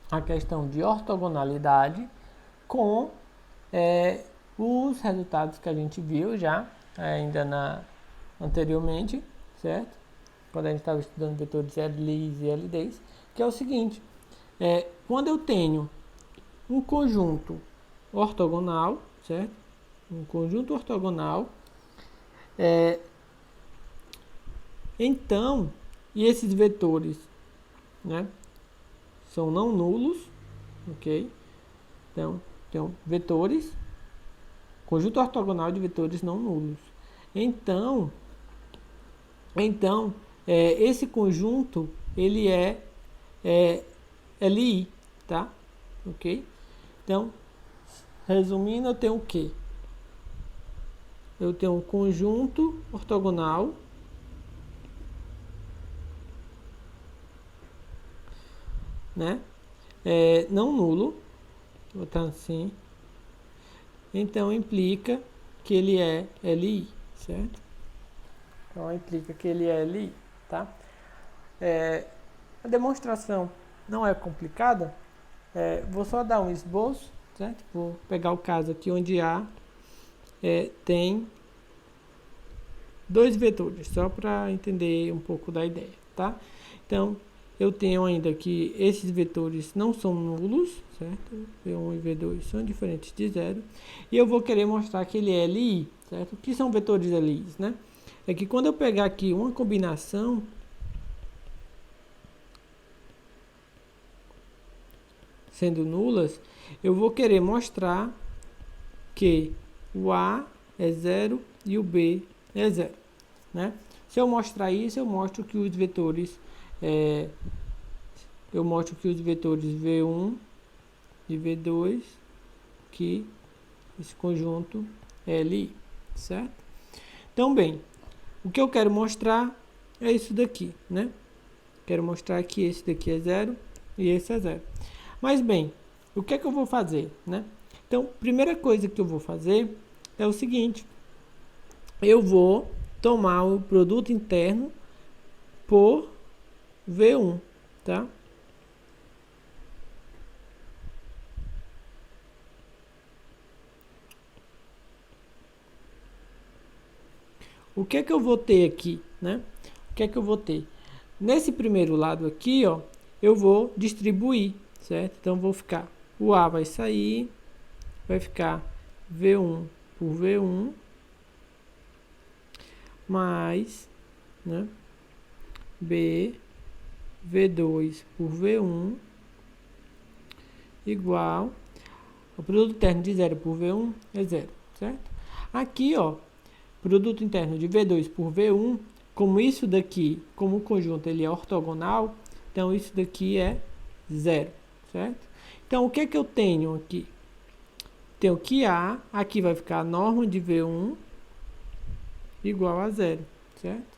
a questão de ortogonalidade com os resultados que a gente viu já, ainda anteriormente, certo? Quando a gente estava estudando vetores LIs e LDs, que é o seguinte, quando eu tenho um conjunto ortogonal, certo? Um conjunto ortogonal, então, e esses vetores, né, são não nulos, ok? Então, vetores, conjunto ortogonal de vetores não nulos. Então, esse conjunto, ele é LI, tá? Ok? Então, resumindo, eu tenho o quê? Eu tenho um conjunto ortogonal, né? Não nulo, vou botar assim. Então, implica que ele é LI, certo? Então, implica que ele é LI, tá? A demonstração não é complicada. Vou só dar um esboço, certo? Vou pegar o caso aqui onde A tem dois vetores, só para entender um pouco da ideia, tá? Então, eu tenho ainda que esses vetores não são nulos, certo? V1 e V2 são diferentes de 0. E eu vou querer mostrar que ele é LI, certo? O que são vetores LIs, né? É que quando eu pegar aqui uma combinação sendo nulas, eu vou querer mostrar que o A é 0 e o B é 0, né? Se eu mostrar isso, eu mostro que os vetores V1 e V2 aqui esse conjunto LI, certo? Então, bem, o que eu quero mostrar é isso daqui, né? Quero mostrar que esse daqui é 0 e esse é 0. Mas, bem, o que é que eu vou fazer, né? Então, primeira coisa que eu vou fazer é o seguinte. Eu vou tomar o produto interno por V1, tá? O que é que eu vou ter aqui, né? O que é que eu vou ter? Nesse primeiro lado aqui, ó, eu vou distribuir, certo? Então, vou ficar, o A vai sair, vai ficar V1 por V1, mais, né, B, V2 por V1, igual, o produto interno de 0 por V1 é 0, certo? Aqui, ó, produto interno de V2 por V1, como isso daqui, como o conjunto ele é ortogonal, então isso daqui é 0, certo? Então, o que é que eu tenho aqui? Tenho que A, aqui vai ficar a norma de V1 igual a 0, certo?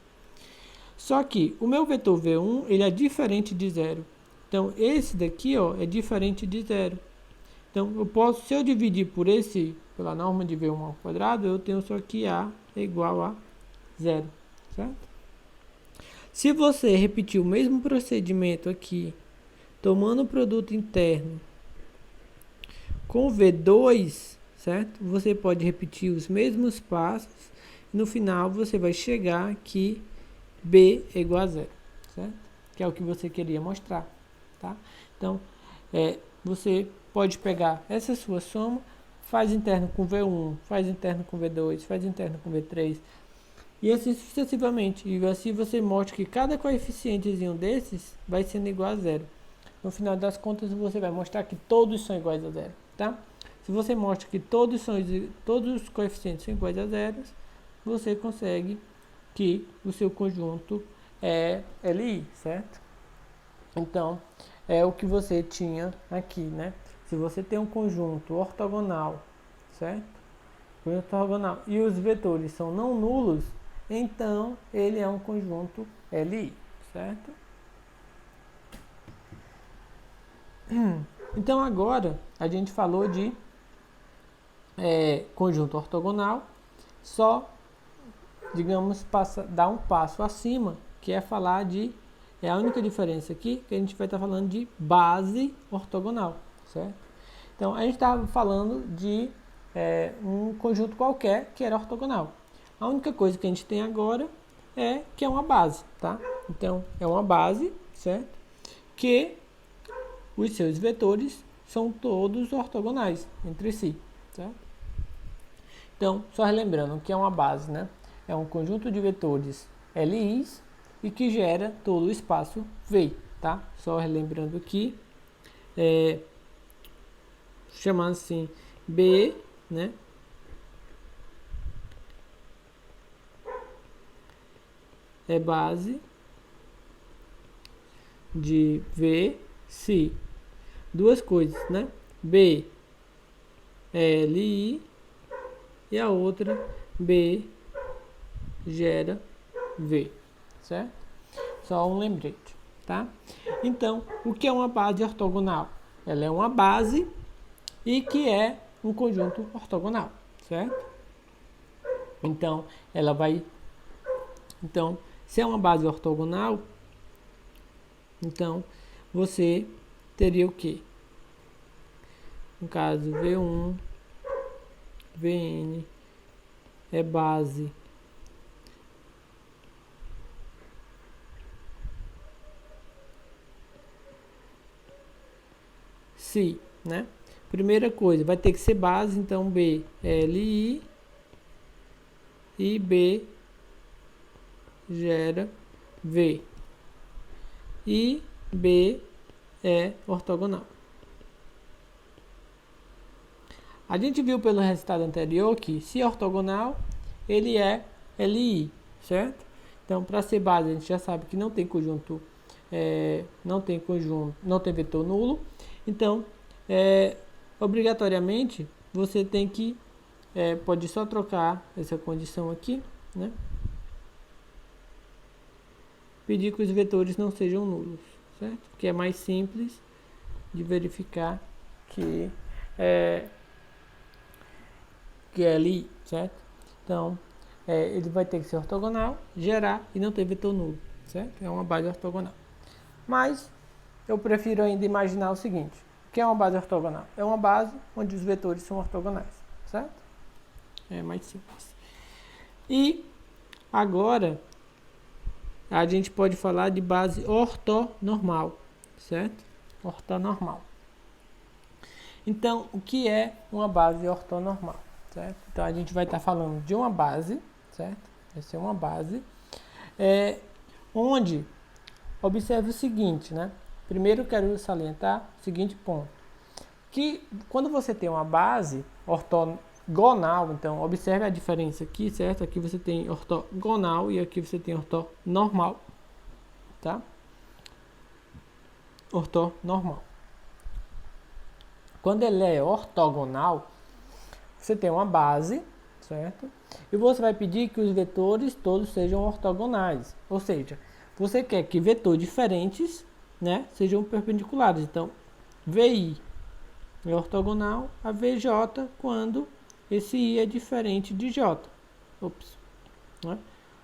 Só que o meu vetor V1, ele é diferente de 0. Então, esse daqui, ó, é diferente de 0. Então, eu posso, se eu dividir por pela norma de V1 ao quadrado, eu tenho só que A é igual a 0, certo? Se você repetir o mesmo procedimento aqui, tomando o produto interno com V2, certo? Você pode repetir os mesmos passos e no final você vai chegar que B é igual a 0, certo? Que é o que você queria mostrar, tá? Então, você pode pegar essa sua soma, faz interno com V1, faz interno com V2, faz interno com V3, e assim sucessivamente. E assim você mostra que cada coeficientezinho desses vai sendo igual a 0. No final das contas, você vai mostrar que todos são iguais a 0, tá? Se você mostra que todos os coeficientes são iguais a 0, você consegue que o seu conjunto é LI, certo? Então, é o que você tinha aqui, né? Se você tem um conjunto ortogonal, certo? Conjunto ortogonal e os vetores são não nulos, então ele é um conjunto LI, certo? Então agora a gente falou de conjunto ortogonal, só, digamos, dar um passo acima, que é falar de, a única diferença aqui, que a gente vai estar falando de base ortogonal, certo? Então, a gente estava falando de um conjunto qualquer que era ortogonal. A única coisa que a gente tem agora é que é uma base, tá? Então, é uma base, certo? Que os seus vetores são todos ortogonais entre si, certo? Então, só relembrando que é uma base, né? É um conjunto de vetores LIs e que gera todo o espaço V, tá? Só relembrando aqui, chamando assim B, né? É base de V se duas coisas, né? B é LI e a outra B gera V, certo? Só um lembrete, tá? Então, o que é uma base ortogonal? Ela é uma base e que é um conjunto ortogonal, certo? Então, se é uma base ortogonal, então você teria o quê? No caso, V1, Vn é base se, né? Primeira coisa, vai ter que ser base, então B é LI e B gera V. E B é ortogonal. A gente viu pelo resultado anterior que, se é ortogonal, ele é LI, certo? Então, para ser base, a gente já sabe que não tem conjunto, não tem vetor nulo. Então, obrigatoriamente, você tem que, pode só trocar essa condição aqui, né? Pedir que os vetores não sejam nulos, certo? Que é mais simples de verificar que é ali, certo? Então, ele vai ter que ser ortogonal, gerar e não ter vetor nulo, certo? É uma base ortogonal. Mas eu prefiro ainda imaginar o seguinte: o que é uma base ortogonal? É uma base onde os vetores são ortogonais, certo? É mais simples. E agora a gente pode falar de base ortonormal, certo? Ortonormal. Então, o que é uma base ortonormal, certo? Então, a gente vai estar falando de uma base, certo? Essa é uma base, onde, observe o seguinte, né? Primeiro, eu quero salientar o seguinte ponto, que quando você tem uma base ortogonal, então, observe a diferença aqui, certo? Aqui você tem ortogonal e aqui você tem ortonormal, tá? Ortonormal. Quando ele é ortogonal, você tem uma base, certo? E você vai pedir que os vetores todos sejam ortogonais. Ou seja, você quer que vetores diferentes, né, sejam perpendiculares. Então, VI é ortogonal a VJ quando esse I é diferente de J. Ops. Né? Ou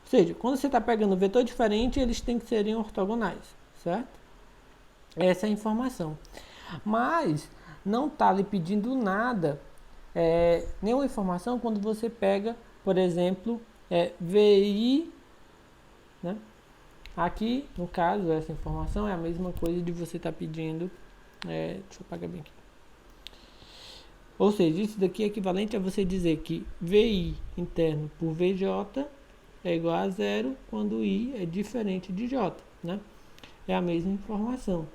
seja, quando você está pegando vetor diferente, eles têm que serem ortogonais, certo? Essa é a informação. Mas não está lhe pedindo nada, nenhuma informação quando você pega, por exemplo, VI, né? Aqui, no caso, essa informação é a mesma coisa de você estar pedindo, deixa eu apagar bem aqui. Ou seja, isso daqui é equivalente a você dizer que VI interno por VJ é igual a zero quando I é diferente de J, né? É a mesma informação.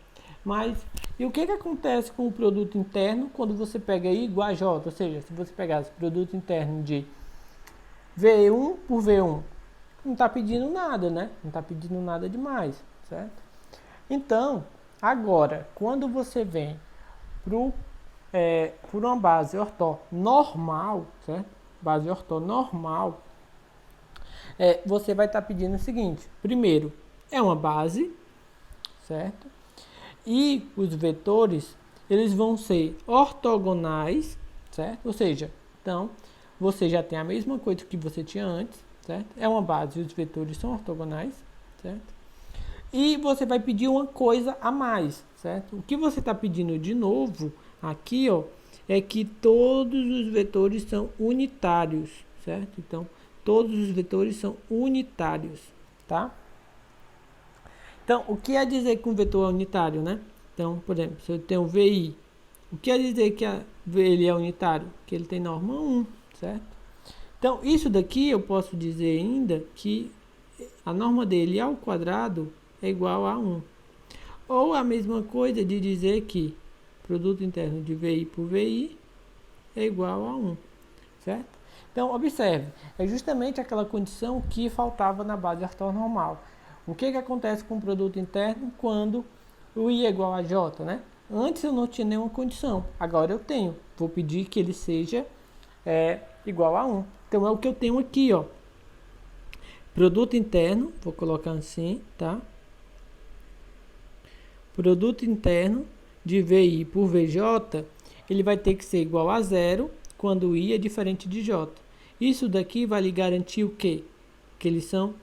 Mas, e o que acontece com o produto interno quando você pega I igual a J? Ou seja, se você pegasse o produto interno de V1 por V1, não está pedindo nada, né? Não está pedindo nada demais, certo? Então, agora, quando você vem por uma base ortonormal, certo? Base ortonormal, você vai estar pedindo o seguinte: primeiro, é uma base, certo? E os vetores, eles vão ser ortogonais, certo? Ou seja, então, você já tem a mesma coisa que você tinha antes, certo? É uma base e os vetores são ortogonais, certo? E você vai pedir uma coisa a mais, certo? O que você está pedindo de novo aqui, ó, é que todos os vetores são unitários, certo? Então, todos os vetores são unitários, tá? Então, o que é dizer que um vetor é unitário, né? Então, por exemplo, se eu tenho VI, o que é dizer que ele é unitário? Que ele tem norma 1, certo? Então, isso daqui eu posso dizer ainda que a norma dele ao quadrado é igual a 1. Ou a mesma coisa de dizer que produto interno de VI por VI é igual a 1, certo? Então, observe, é justamente aquela condição que faltava na base ortonormal. O que acontece com o produto interno quando o I é igual a J, né? Antes eu não tinha nenhuma condição, agora eu tenho. Vou pedir que ele seja igual a 1. Então é o que eu tenho aqui, ó. Produto interno, vou colocar assim, tá? Produto interno de VI por VJ, ele vai ter que ser igual a 0 quando o I é diferente de J. Isso daqui vai lhe garantir o quê? Que eles são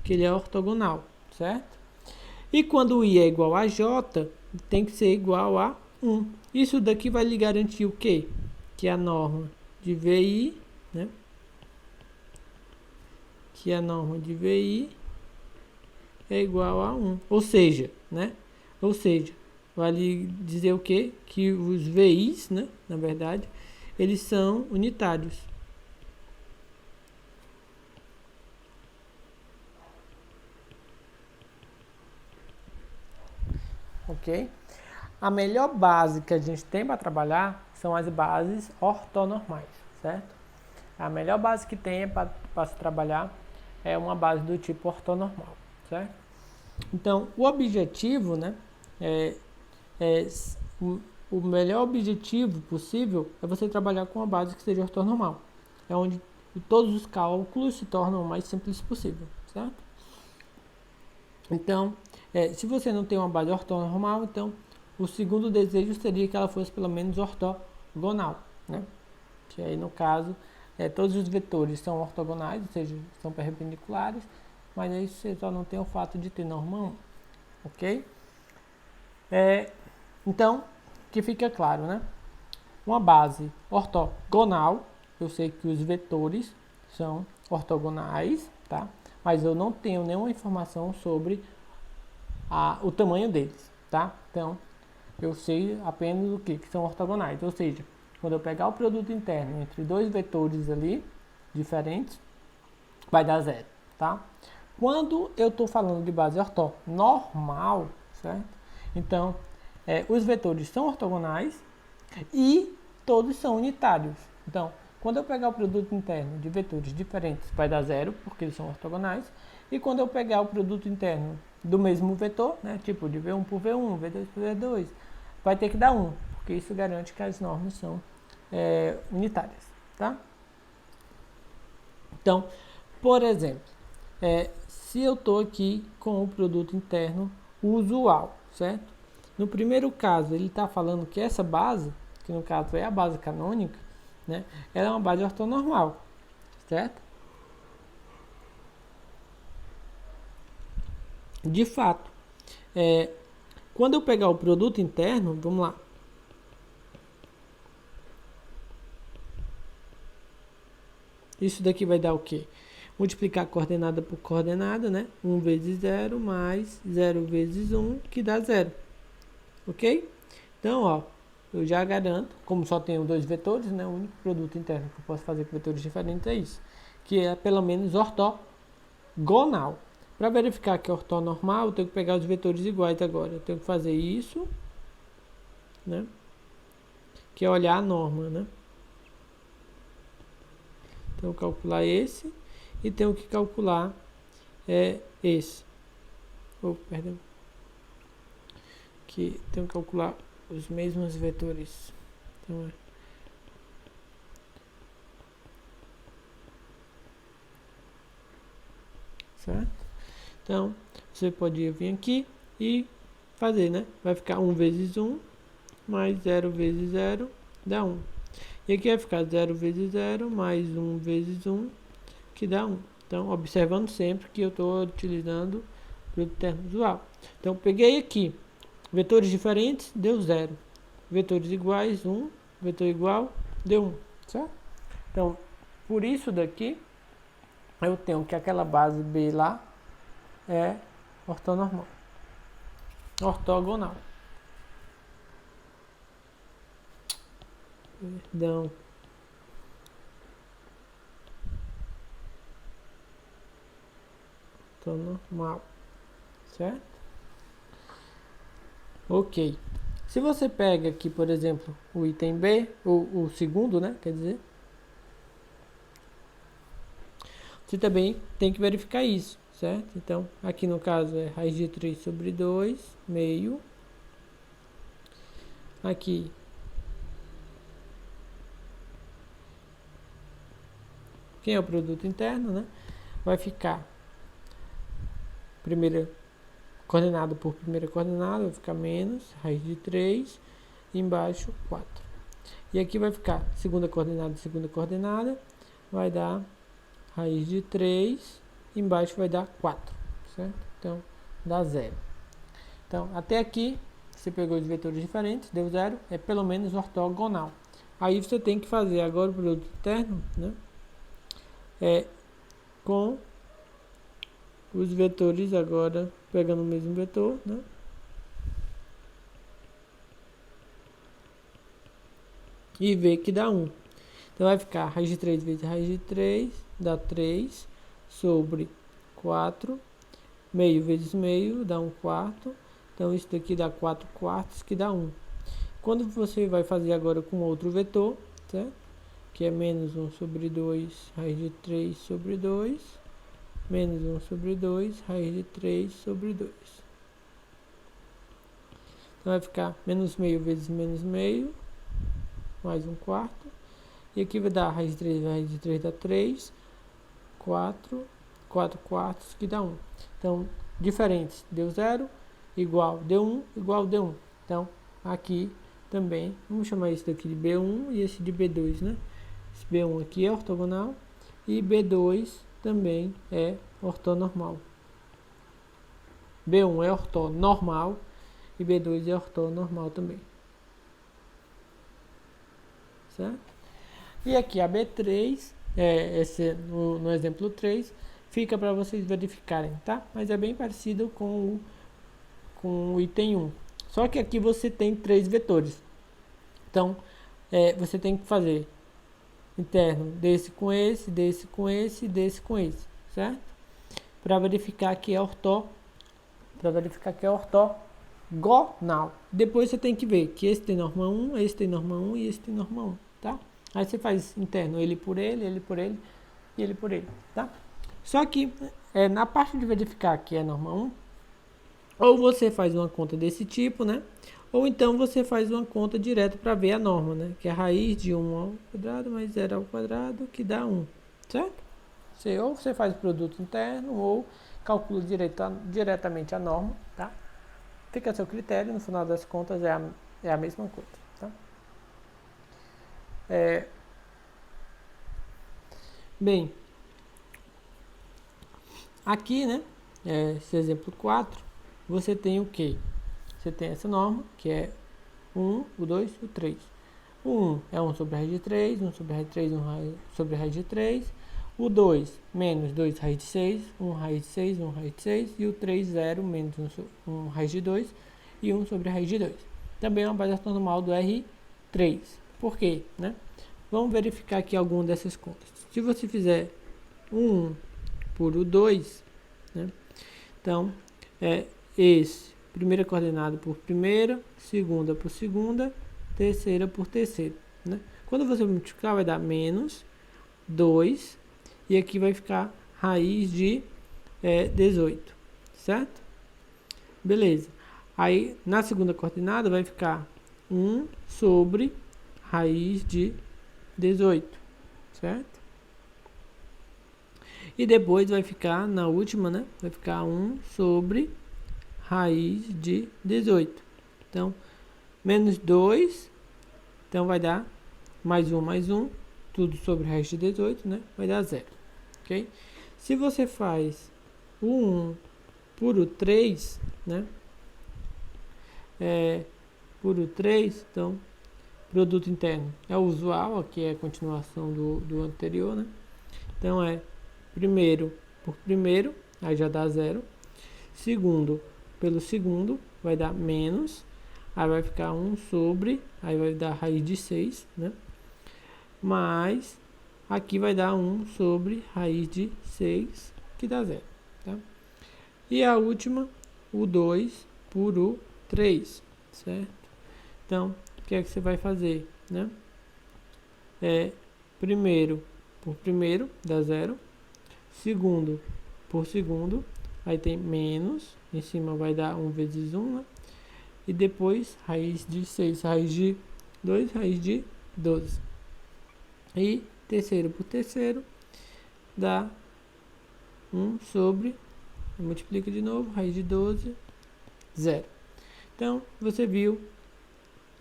que ele é ortogonal, certo? E quando o I é igual a J, tem que ser igual a 1. Isso daqui vai lhe garantir o quê? Que a norma de VI, né? Que a norma de VI é igual a 1. Ou seja, né? Ou seja, vai lhe dizer o quê? Que os VIs, né? Na verdade, eles são unitários. Ok? A melhor base que a gente tem para trabalhar são as bases ortonormais, certo? A melhor base que tem para se trabalhar é uma base do tipo ortonormal, certo? Então, o objetivo, né, o melhor objetivo possível é você trabalhar com uma base que seja ortonormal. É onde todos os cálculos se tornam o mais simples possível, certo? Então, se você não tem uma base ortonormal, então o segundo desejo seria que ela fosse pelo menos ortogonal, né? Que aí no caso, todos os vetores são ortogonais, ou seja, são perpendiculares, mas aí você só não tem o fato de ter norma 1, ok? Então, que fica claro, né? Uma base ortogonal, eu sei que os vetores são ortogonais, tá? Mas eu não tenho nenhuma informação sobre o tamanho deles, tá? Então, eu sei apenas o que são ortogonais, ou seja, quando eu pegar o produto interno entre dois vetores ali, diferentes, vai dar zero, tá? Quando eu estou falando de base ortonormal, certo? Então, os vetores são ortogonais e todos são unitários. Então, quando eu pegar o produto interno de vetores diferentes, vai dar zero, porque eles são ortogonais. E quando eu pegar o produto interno do mesmo vetor, né, tipo de V1 por V1, V2 por V2, vai ter que dar 1, porque isso garante que as normas são unitárias, tá? Então, por exemplo, se eu estou aqui com o produto interno usual, certo? No primeiro caso, ele está falando que essa base, que no caso é a base canônica, né, ela é uma base ortonormal, certo? De fato, quando eu pegar o produto interno, vamos lá. Isso daqui vai dar o quê? Multiplicar coordenada por coordenada, né? 1 vezes 0 mais 0 vezes 1, que dá 0. Ok? Então, ó, eu já garanto, como só tenho dois vetores, né? O único produto interno que eu posso fazer com vetores diferentes é isso. Que é pelo menos ortogonal. Para verificar que é ortonormal, eu tenho que pegar os vetores iguais agora. Eu tenho que fazer isso, né? Que é olhar a norma, né? Então, calcular esse e tenho que calcular esse. Perdão. Que tenho que calcular os mesmos vetores. Então, certo? Então, você pode vir aqui e fazer, né? Vai ficar 1 vezes 1 mais 0 vezes 0 dá 1. E aqui vai ficar 0 vezes 0 mais 1 vezes 1, que dá 1. Então, observando sempre que eu estou utilizando o produto interno usual. Então, peguei aqui vetores diferentes, deu 0. Vetores iguais, 1. Vetor igual, deu 1. Certo? Então, por isso daqui, eu tenho que aquela base B lá é ortogonal. Perdão. Ortonormal. Certo? Ok. Se você pega aqui, por exemplo, o item B, o segundo, né? Quer dizer, você também tem que verificar isso, certo? Então, aqui no caso é raiz de 3 sobre 2, meio. Aqui, quem é o produto interno, né? Vai ficar primeira coordenada por primeira coordenada, vai ficar menos, raiz de 3, embaixo 4. E aqui vai ficar segunda coordenada, vai dar raiz de 3, embaixo vai dar 4, certo? Então, dá 0. Então, até aqui, você pegou os vetores diferentes, deu 0, é pelo menos ortogonal. Aí você tem que fazer agora o produto interno, né? Com os vetores agora, pegando o mesmo vetor, né? E ver que dá 1. Então, vai ficar raiz de 3 vezes raiz de 3, dá 3, sobre 4, meio vezes meio, dá 1 quarto. Então, isso daqui dá 4 quartos, que dá 1. Quando você vai fazer agora com outro vetor, certo? Que é menos 1 sobre 2, raiz de 3 sobre 2, menos 1 sobre 2, raiz de 3 sobre 2. Então vai ficar menos meio vezes menos meio, mais 1/4. E aqui vai dar raiz de 3, raiz de 3 dá 3, 4, 4 quartos, que dá 1. Então, diferentes, deu 0, igual, deu 1, igual, deu 1. Então, aqui também, vamos chamar isso daqui de B1 e esse de B2, né? Esse B1 aqui é ortogonal e B2 também é ortonormal. B1 é ortonormal e B2 é ortonormal também. Certo? E aqui a B3, no exemplo 3, fica para vocês verificarem, tá? Mas é bem parecido com o item 1. Só que aqui você tem 3 vetores. Então, você tem que fazer interno desse com esse, desse com esse, desse com esse, certo? Para verificar que é ortogonal. Depois você tem que ver que esse tem norma 1, esse tem norma 1 e esse tem norma 1, tá? Aí você faz interno, ele por ele, ele por ele e ele por ele, tá? Só que na parte de verificar que é norma 1, ou você faz uma conta desse tipo, né? Ou então você faz uma conta direto para ver a norma, né? Que é a raiz de 1 ao quadrado mais 0 ao quadrado, que dá 1, certo? Ou você faz o produto interno, ou calcula diretamente a norma, tá? Fica a seu critério, no final das contas é a mesma coisa, tá? Bem, aqui, né, esse exemplo 4, você tem o quê? Você tem essa norma, que é 1, o 2 e o 3. O 1 é 1 sobre a raiz de 3, 1 sobre a raiz de 3, 1 sobre a raiz de 3. O 2, menos 2 raiz de 6, 1 raiz de 6, 1 raiz de 6. E o 3, 0, menos 1 raiz de 2 e 1 sobre a raiz de 2. Também é uma base ortonormal do R3. Por quê? Né? Vamos verificar aqui alguma dessas contas. Se você fizer 1 por o 2, né? Então, esse, primeira coordenada por primeira, segunda por segunda, terceira por terceira, né? Quando você multiplicar, vai dar menos 2, e aqui vai ficar raiz de 18, certo? Beleza. Aí, na segunda coordenada, vai ficar 1 sobre raiz de 18, certo? E depois vai ficar, na última, né? Vai ficar 1 sobre raiz de 18. Então, menos 2, então vai dar mais 1, tudo sobre raiz de 18, né? Vai dar 0, ok? Se você faz o 1 por o 3, né? Por o 3, então, produto interno é o usual, aqui é a continuação do anterior, né? Então, primeiro por primeiro, aí já dá 0. Segundo pelo segundo, vai dar menos. Aí vai ficar 1 sobre, aí vai dar raiz de 6, né? Mas, aqui vai dar 1 sobre raiz de 6, que dá 0, tá? E a última, o 2 por o 3, certo? Então, o que é que você vai fazer, né? Primeiro por primeiro, dá 0. Segundo por segundo, aí tem menos, em cima vai dar 1 vezes 1, né? E depois raiz de 6, raiz de 2, raiz de 12. E terceiro por terceiro, dá 1 sobre, multiplica de novo, raiz de 12, 0. Então, você viu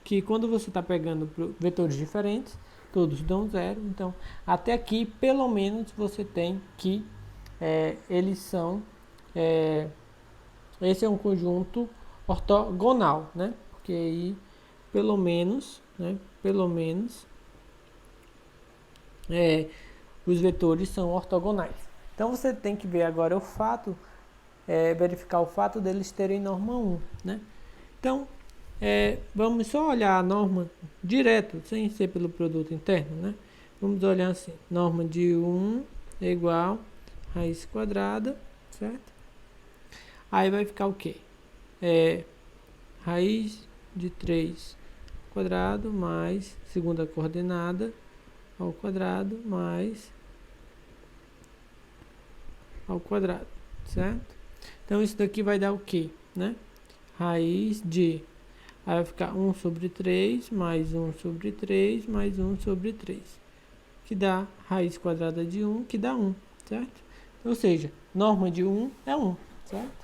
que quando você está pegando vetores diferentes, todos dão 0. Então, até aqui, pelo menos, você tem que eles são... esse é um conjunto ortogonal, né? Porque aí, pelo menos, né? Pelo menos, os vetores são ortogonais. Então, você tem que ver agora o fato, verificar o fato deles terem norma 1, né? Então, vamos só olhar a norma direto, sem ser pelo produto interno, né? Vamos olhar assim, norma de 1 é igual raiz quadrada, certo? Aí vai ficar o quê? Raiz de 3 quadrado mais segunda coordenada ao quadrado mais ao quadrado, certo? Então, isso daqui vai dar o quê, né? Raiz de... Aí vai ficar 1 sobre 3, mais 1 sobre 3, mais 1 sobre 3. Que dá raiz quadrada de 1, que dá 1, certo? Ou seja, norma de 1 é 1, certo?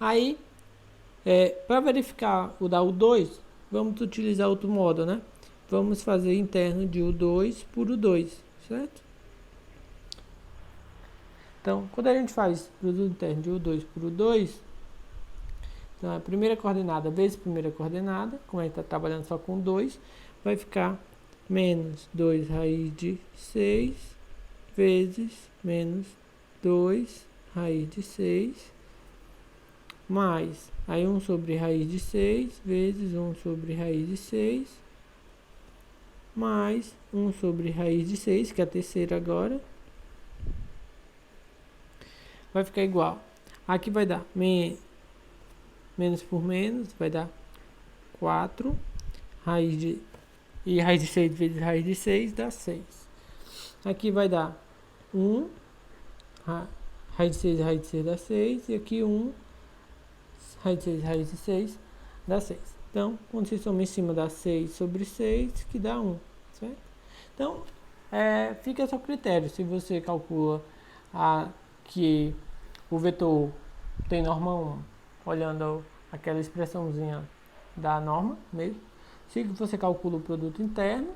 Aí, para verificar o da U2, vamos utilizar outro modo, né? Vamos fazer interno de U2 por U2, certo? Então, quando a gente faz produto interno de U2 por U2, então a primeira coordenada vezes primeira coordenada, como a gente está trabalhando só com 2, vai ficar menos 2 raiz de 6 vezes menos 2 raiz de 6, mais aí 1 sobre raiz de 6 vezes 1 sobre raiz de 6, mais 1 sobre raiz de 6, que é a terceira agora, vai ficar igual. Aqui vai dar menos por menos, vai dar 4, e raiz de 6 vezes raiz de 6 dá 6. Aqui vai dar 1, raiz de 6 dá 6, e aqui 1, raiz de 6 dá 6. Então, quando você soma em cima dá 6 sobre 6, que dá 1, certo? Então, fica a seu critério, se você calcula que o vetor tem norma 1, olhando aquela expressãozinha da norma mesmo. Se você calcula o produto interno,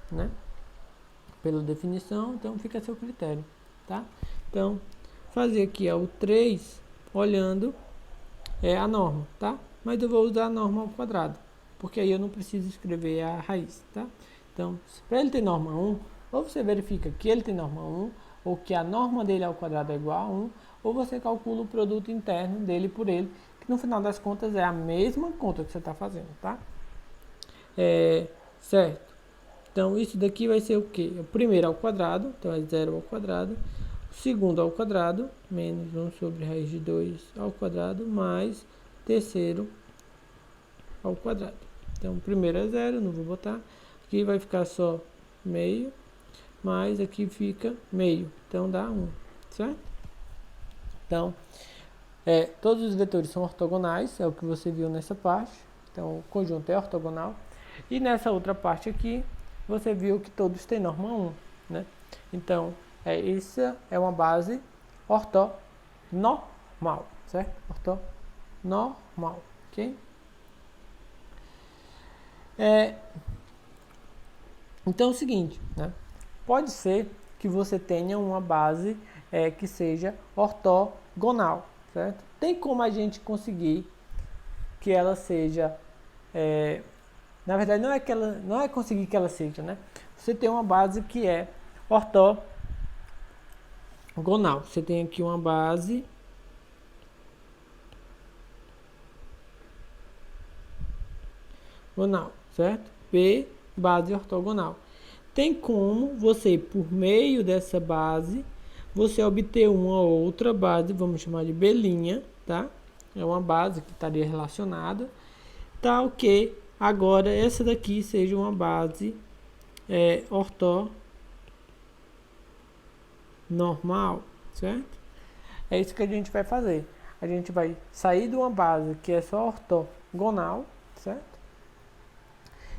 né, pela definição, então fica a seu critério, tá? Então, fazer aqui o 3 olhando a norma, tá? Mas eu vou usar a norma ao quadrado, porque aí eu não preciso escrever a raiz, tá? Então, para ele ter norma 1, ou você verifica que ele tem norma 1, ou que a norma dele ao quadrado é igual a 1, ou você calcula o produto interno dele por ele, que no final das contas é a mesma conta que você está fazendo, tá? Certo. Então, isso daqui vai ser o quê? O primeiro ao quadrado, então é 0 ao quadrado. O segundo ao quadrado, menos 1 sobre raiz de 2 ao quadrado, mais terceiro ao quadrado. Então, o primeiro é 0, não vou botar. Aqui vai ficar só meio, mais aqui fica meio. Então, dá 1, certo? Então, todos os vetores são ortogonais, é o que você viu nessa parte. Então, o conjunto é ortogonal. E nessa outra parte aqui, você viu que todos têm norma 1, né? Então, isso é uma base ortonormal, certo? Ortonormal, ok? Então, é o seguinte, né? Pode ser que você tenha uma base que seja ortogonal, certo? Tem como a gente conseguir que ela seja... na verdade, não é conseguir que ela seja, né? Você tem uma base que é ortogonal. Você tem aqui uma base ortogonal, certo? P, base ortogonal. Tem como você, por meio dessa base, você obter uma outra base, vamos chamar de B', tá? É uma base que estaria relacionada, tal que agora essa daqui seja uma base ortonormal, certo? É isso que a gente vai fazer. A gente vai sair de uma base que é só ortogonal, certo?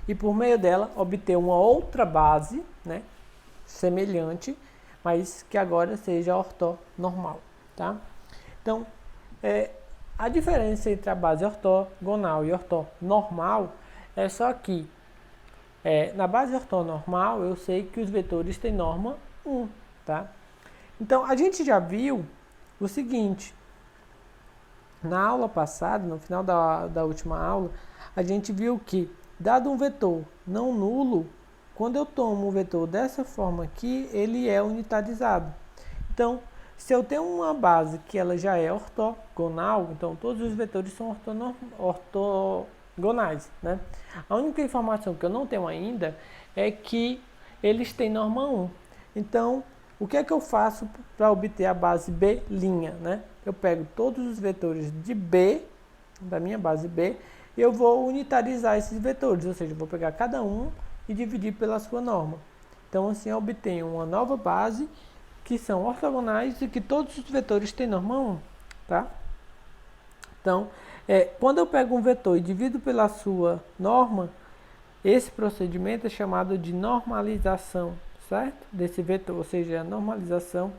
E por meio dela obter uma outra base, né, semelhante, mas que agora seja ortonormal, tá? Então, a diferença entre a base ortogonal e ortonormal é só que na base ortonormal eu sei que os vetores têm norma 1, tá? Então, a gente já viu o seguinte, na aula passada, no final da última aula, a gente viu que, dado um vetor não nulo, quando eu tomo o vetor dessa forma aqui, ele é unitarizado. Então, se eu tenho uma base que ela já é ortogonal, então todos os vetores são ortogonais, né? A única informação que eu não tenho ainda é que eles têm norma 1. Então, o que é que eu faço para obter a base B', né? Eu pego todos os vetores de B, da minha base B, e eu vou unitarizar esses vetores, ou seja, eu vou pegar cada um e dividir pela sua norma. Então, assim, eu obtenho uma nova base que são ortogonais e que todos os vetores têm norma 1, tá? Então, quando eu pego um vetor e divido pela sua norma, esse procedimento é chamado de normalização, certo? Desse vetor, ou seja, a normalização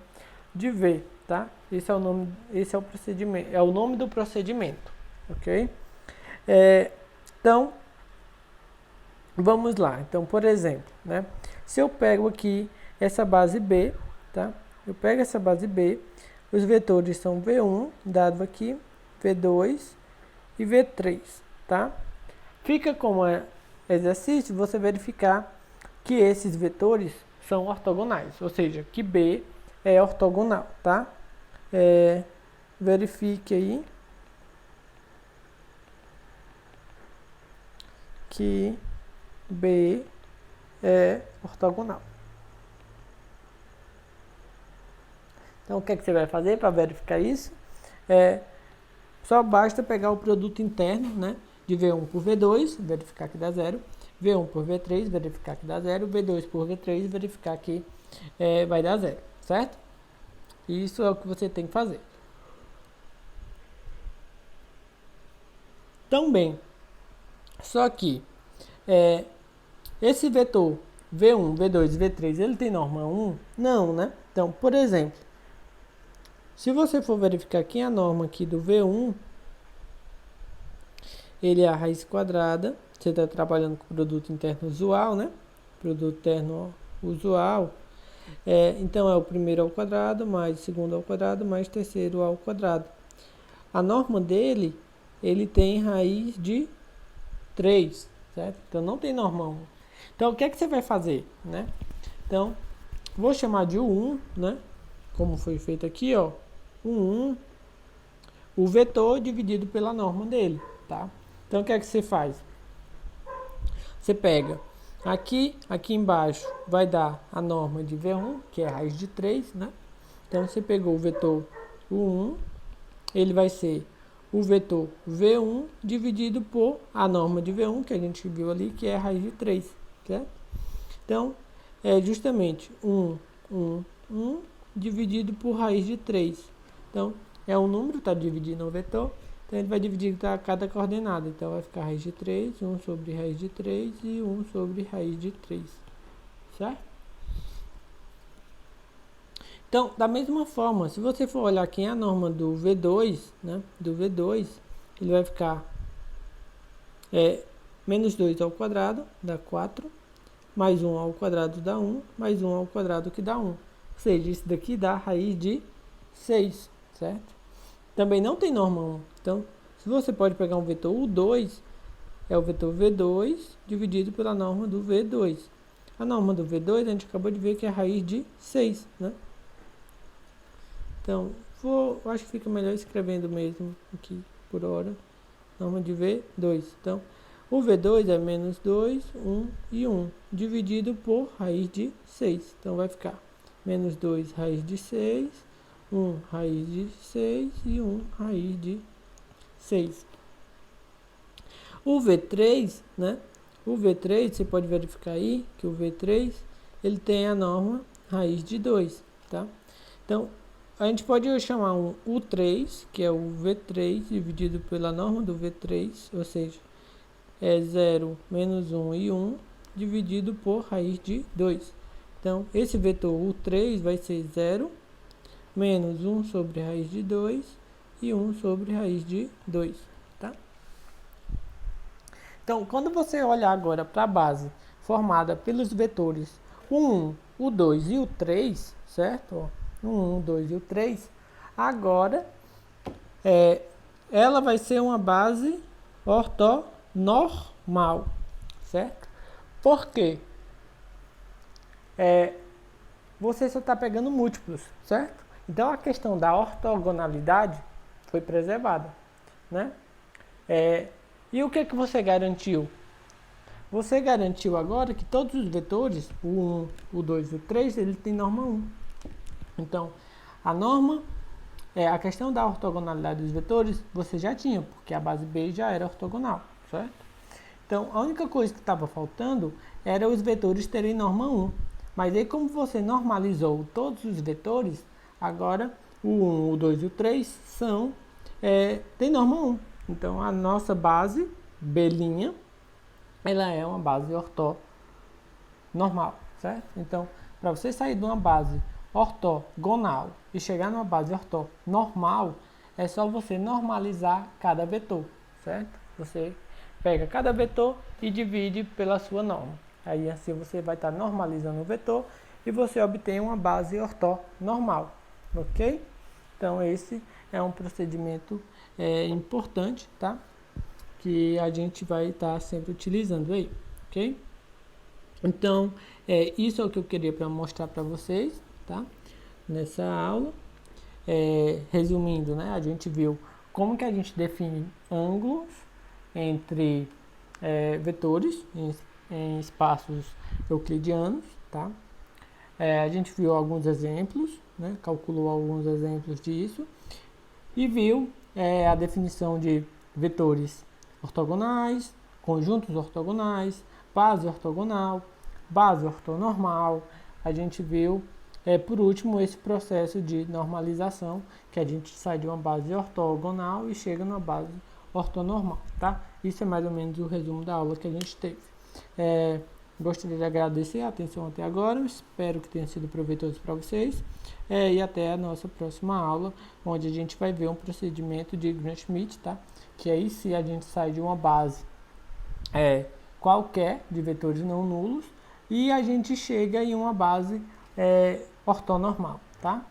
de V, tá? Esse é o nome, esse é o procedimento, é o nome do procedimento, ok? Então, vamos lá. Então, por exemplo, né? Se eu pego aqui essa base B, tá? Eu pego essa base B, os vetores são V1, dado aqui, V2 e V3, tá? Fica como exercício você verificar que esses vetores são ortogonais, ou seja, que B é ortogonal, tá? Verifique aí que B é ortogonal. Então, o que é que você vai fazer para verificar isso? Só basta pegar o produto interno, né, de V1 por V2, verificar que dá 0, V1 por V3, verificar que dá 0, V2 por V3, verificar que vai dar 0, certo? Isso é o que você tem que fazer. Também, só que esse vetor V1, V2 e V3, ele tem norma 1? Não, né? Então, por exemplo, se você for verificar aqui a norma aqui do V1, ele é a raiz quadrada. Você está trabalhando com produto interno usual, né? Produto interno usual. Então, é o primeiro ao quadrado, mais o segundo ao quadrado, mais o terceiro ao quadrado. A norma dele, ele tem raiz de 3, certo? Então, não tem norma 1. Então, o que é que você vai fazer, né? Então, vou chamar de U1, né? Como foi feito aqui, ó. U1, o vetor dividido pela norma dele, tá? Então, o que é que você faz? Você pega aqui embaixo, vai dar a norma de V1, que é a raiz de 3, né? Então, você pegou o vetor U1, ele vai ser o vetor V1 dividido por a norma de V1, que a gente viu ali, que é a raiz de 3, certo? Então, é justamente 1 dividido por raiz de 3. Então, é um número, está dividindo um vetor, então ele vai dividir cada coordenada. Então, vai ficar raiz de 3, 1 sobre raiz de 3 e 1 sobre raiz de 3, certo? Então, da mesma forma, se você for olhar aqui a norma do V2, né, do V2, ele vai ficar menos 2 ao quadrado, dá 4, mais 1 ao quadrado dá 1, mais 1 ao quadrado que dá 1. Ou seja, isso daqui dá raiz de 6, certo? Também não tem norma 1. Então, se você pode pegar um vetor U2, é o vetor V2 dividido pela norma do V2. A norma do V2 a gente acabou de ver que é a raiz de 6, né? Então, acho que fica melhor escrevendo mesmo aqui por hora. Norma de V2. Então, o V2 é menos 2, 1 e 1, dividido por raiz de 6. Então, vai ficar menos 2 raiz de 6, 1 raiz de 6 e 1 raiz de 6. O V3, né? O V3, você pode verificar aí que o V3, ele tem a norma raiz de 2, tá? Então, a gente pode chamar um U3, que é o V3 dividido pela norma do V3, ou seja, é 0, menos 1 e 1, dividido por raiz de 2. Então, esse vetor U3 vai ser 0, menos 1 sobre raiz de 2 e 1 sobre raiz de 2, tá? Então, quando você olhar agora para a base formada pelos vetores o 1, o 2 e o 3, certo? O 1, o 2 e o 3, agora ela vai ser uma base ortonormal, certo? Por quê? Você só está pegando múltiplos, certo? Então, a questão da ortogonalidade foi preservada, né? E o que você garantiu? Você garantiu agora que todos os vetores, o 1, o 2 e o 3, ele tem norma 1. Então, a norma, a questão da ortogonalidade dos vetores, você já tinha, porque a base B já era ortogonal, certo? Então, a única coisa que estava faltando era os vetores terem norma 1. Mas aí, como você normalizou todos os vetores, agora o 1, o 2 e o 3 são tem norma 1. Então, a nossa base, B', ela é uma base ortonormal, certo? Então, para você sair de uma base ortogonal e chegar numa base ortonormal, é só você normalizar cada vetor, certo? Você pega cada vetor e divide pela sua norma. Aí assim você vai estar normalizando o vetor e você obtém uma base ortonormal, ok? Então esse é um procedimento importante, tá? Que a gente vai estar sempre utilizando aí, ok? Então, isso é o que eu queria para mostrar para vocês, tá? Nessa aula. Resumindo, né? A gente viu como que a gente define ângulos entre vetores em espaços euclidianos, tá? A gente viu alguns exemplos, né? Calculou alguns exemplos disso e viu a definição de vetores ortogonais, conjuntos ortogonais, base ortogonal, base ortonormal. A gente viu, por último, esse processo de normalização, que a gente sai de uma base ortogonal e chega numa base ortonormal, tá? Isso é mais ou menos o resumo da aula que a gente teve. Gostaria de agradecer a atenção até agora, espero que tenha sido proveitoso para vocês, e até a nossa próxima aula, onde a gente vai ver um procedimento de Gram-Schmidt, tá? Que aí se a gente sai de uma base qualquer de vetores não nulos e a gente chega em uma base ortonormal, tá?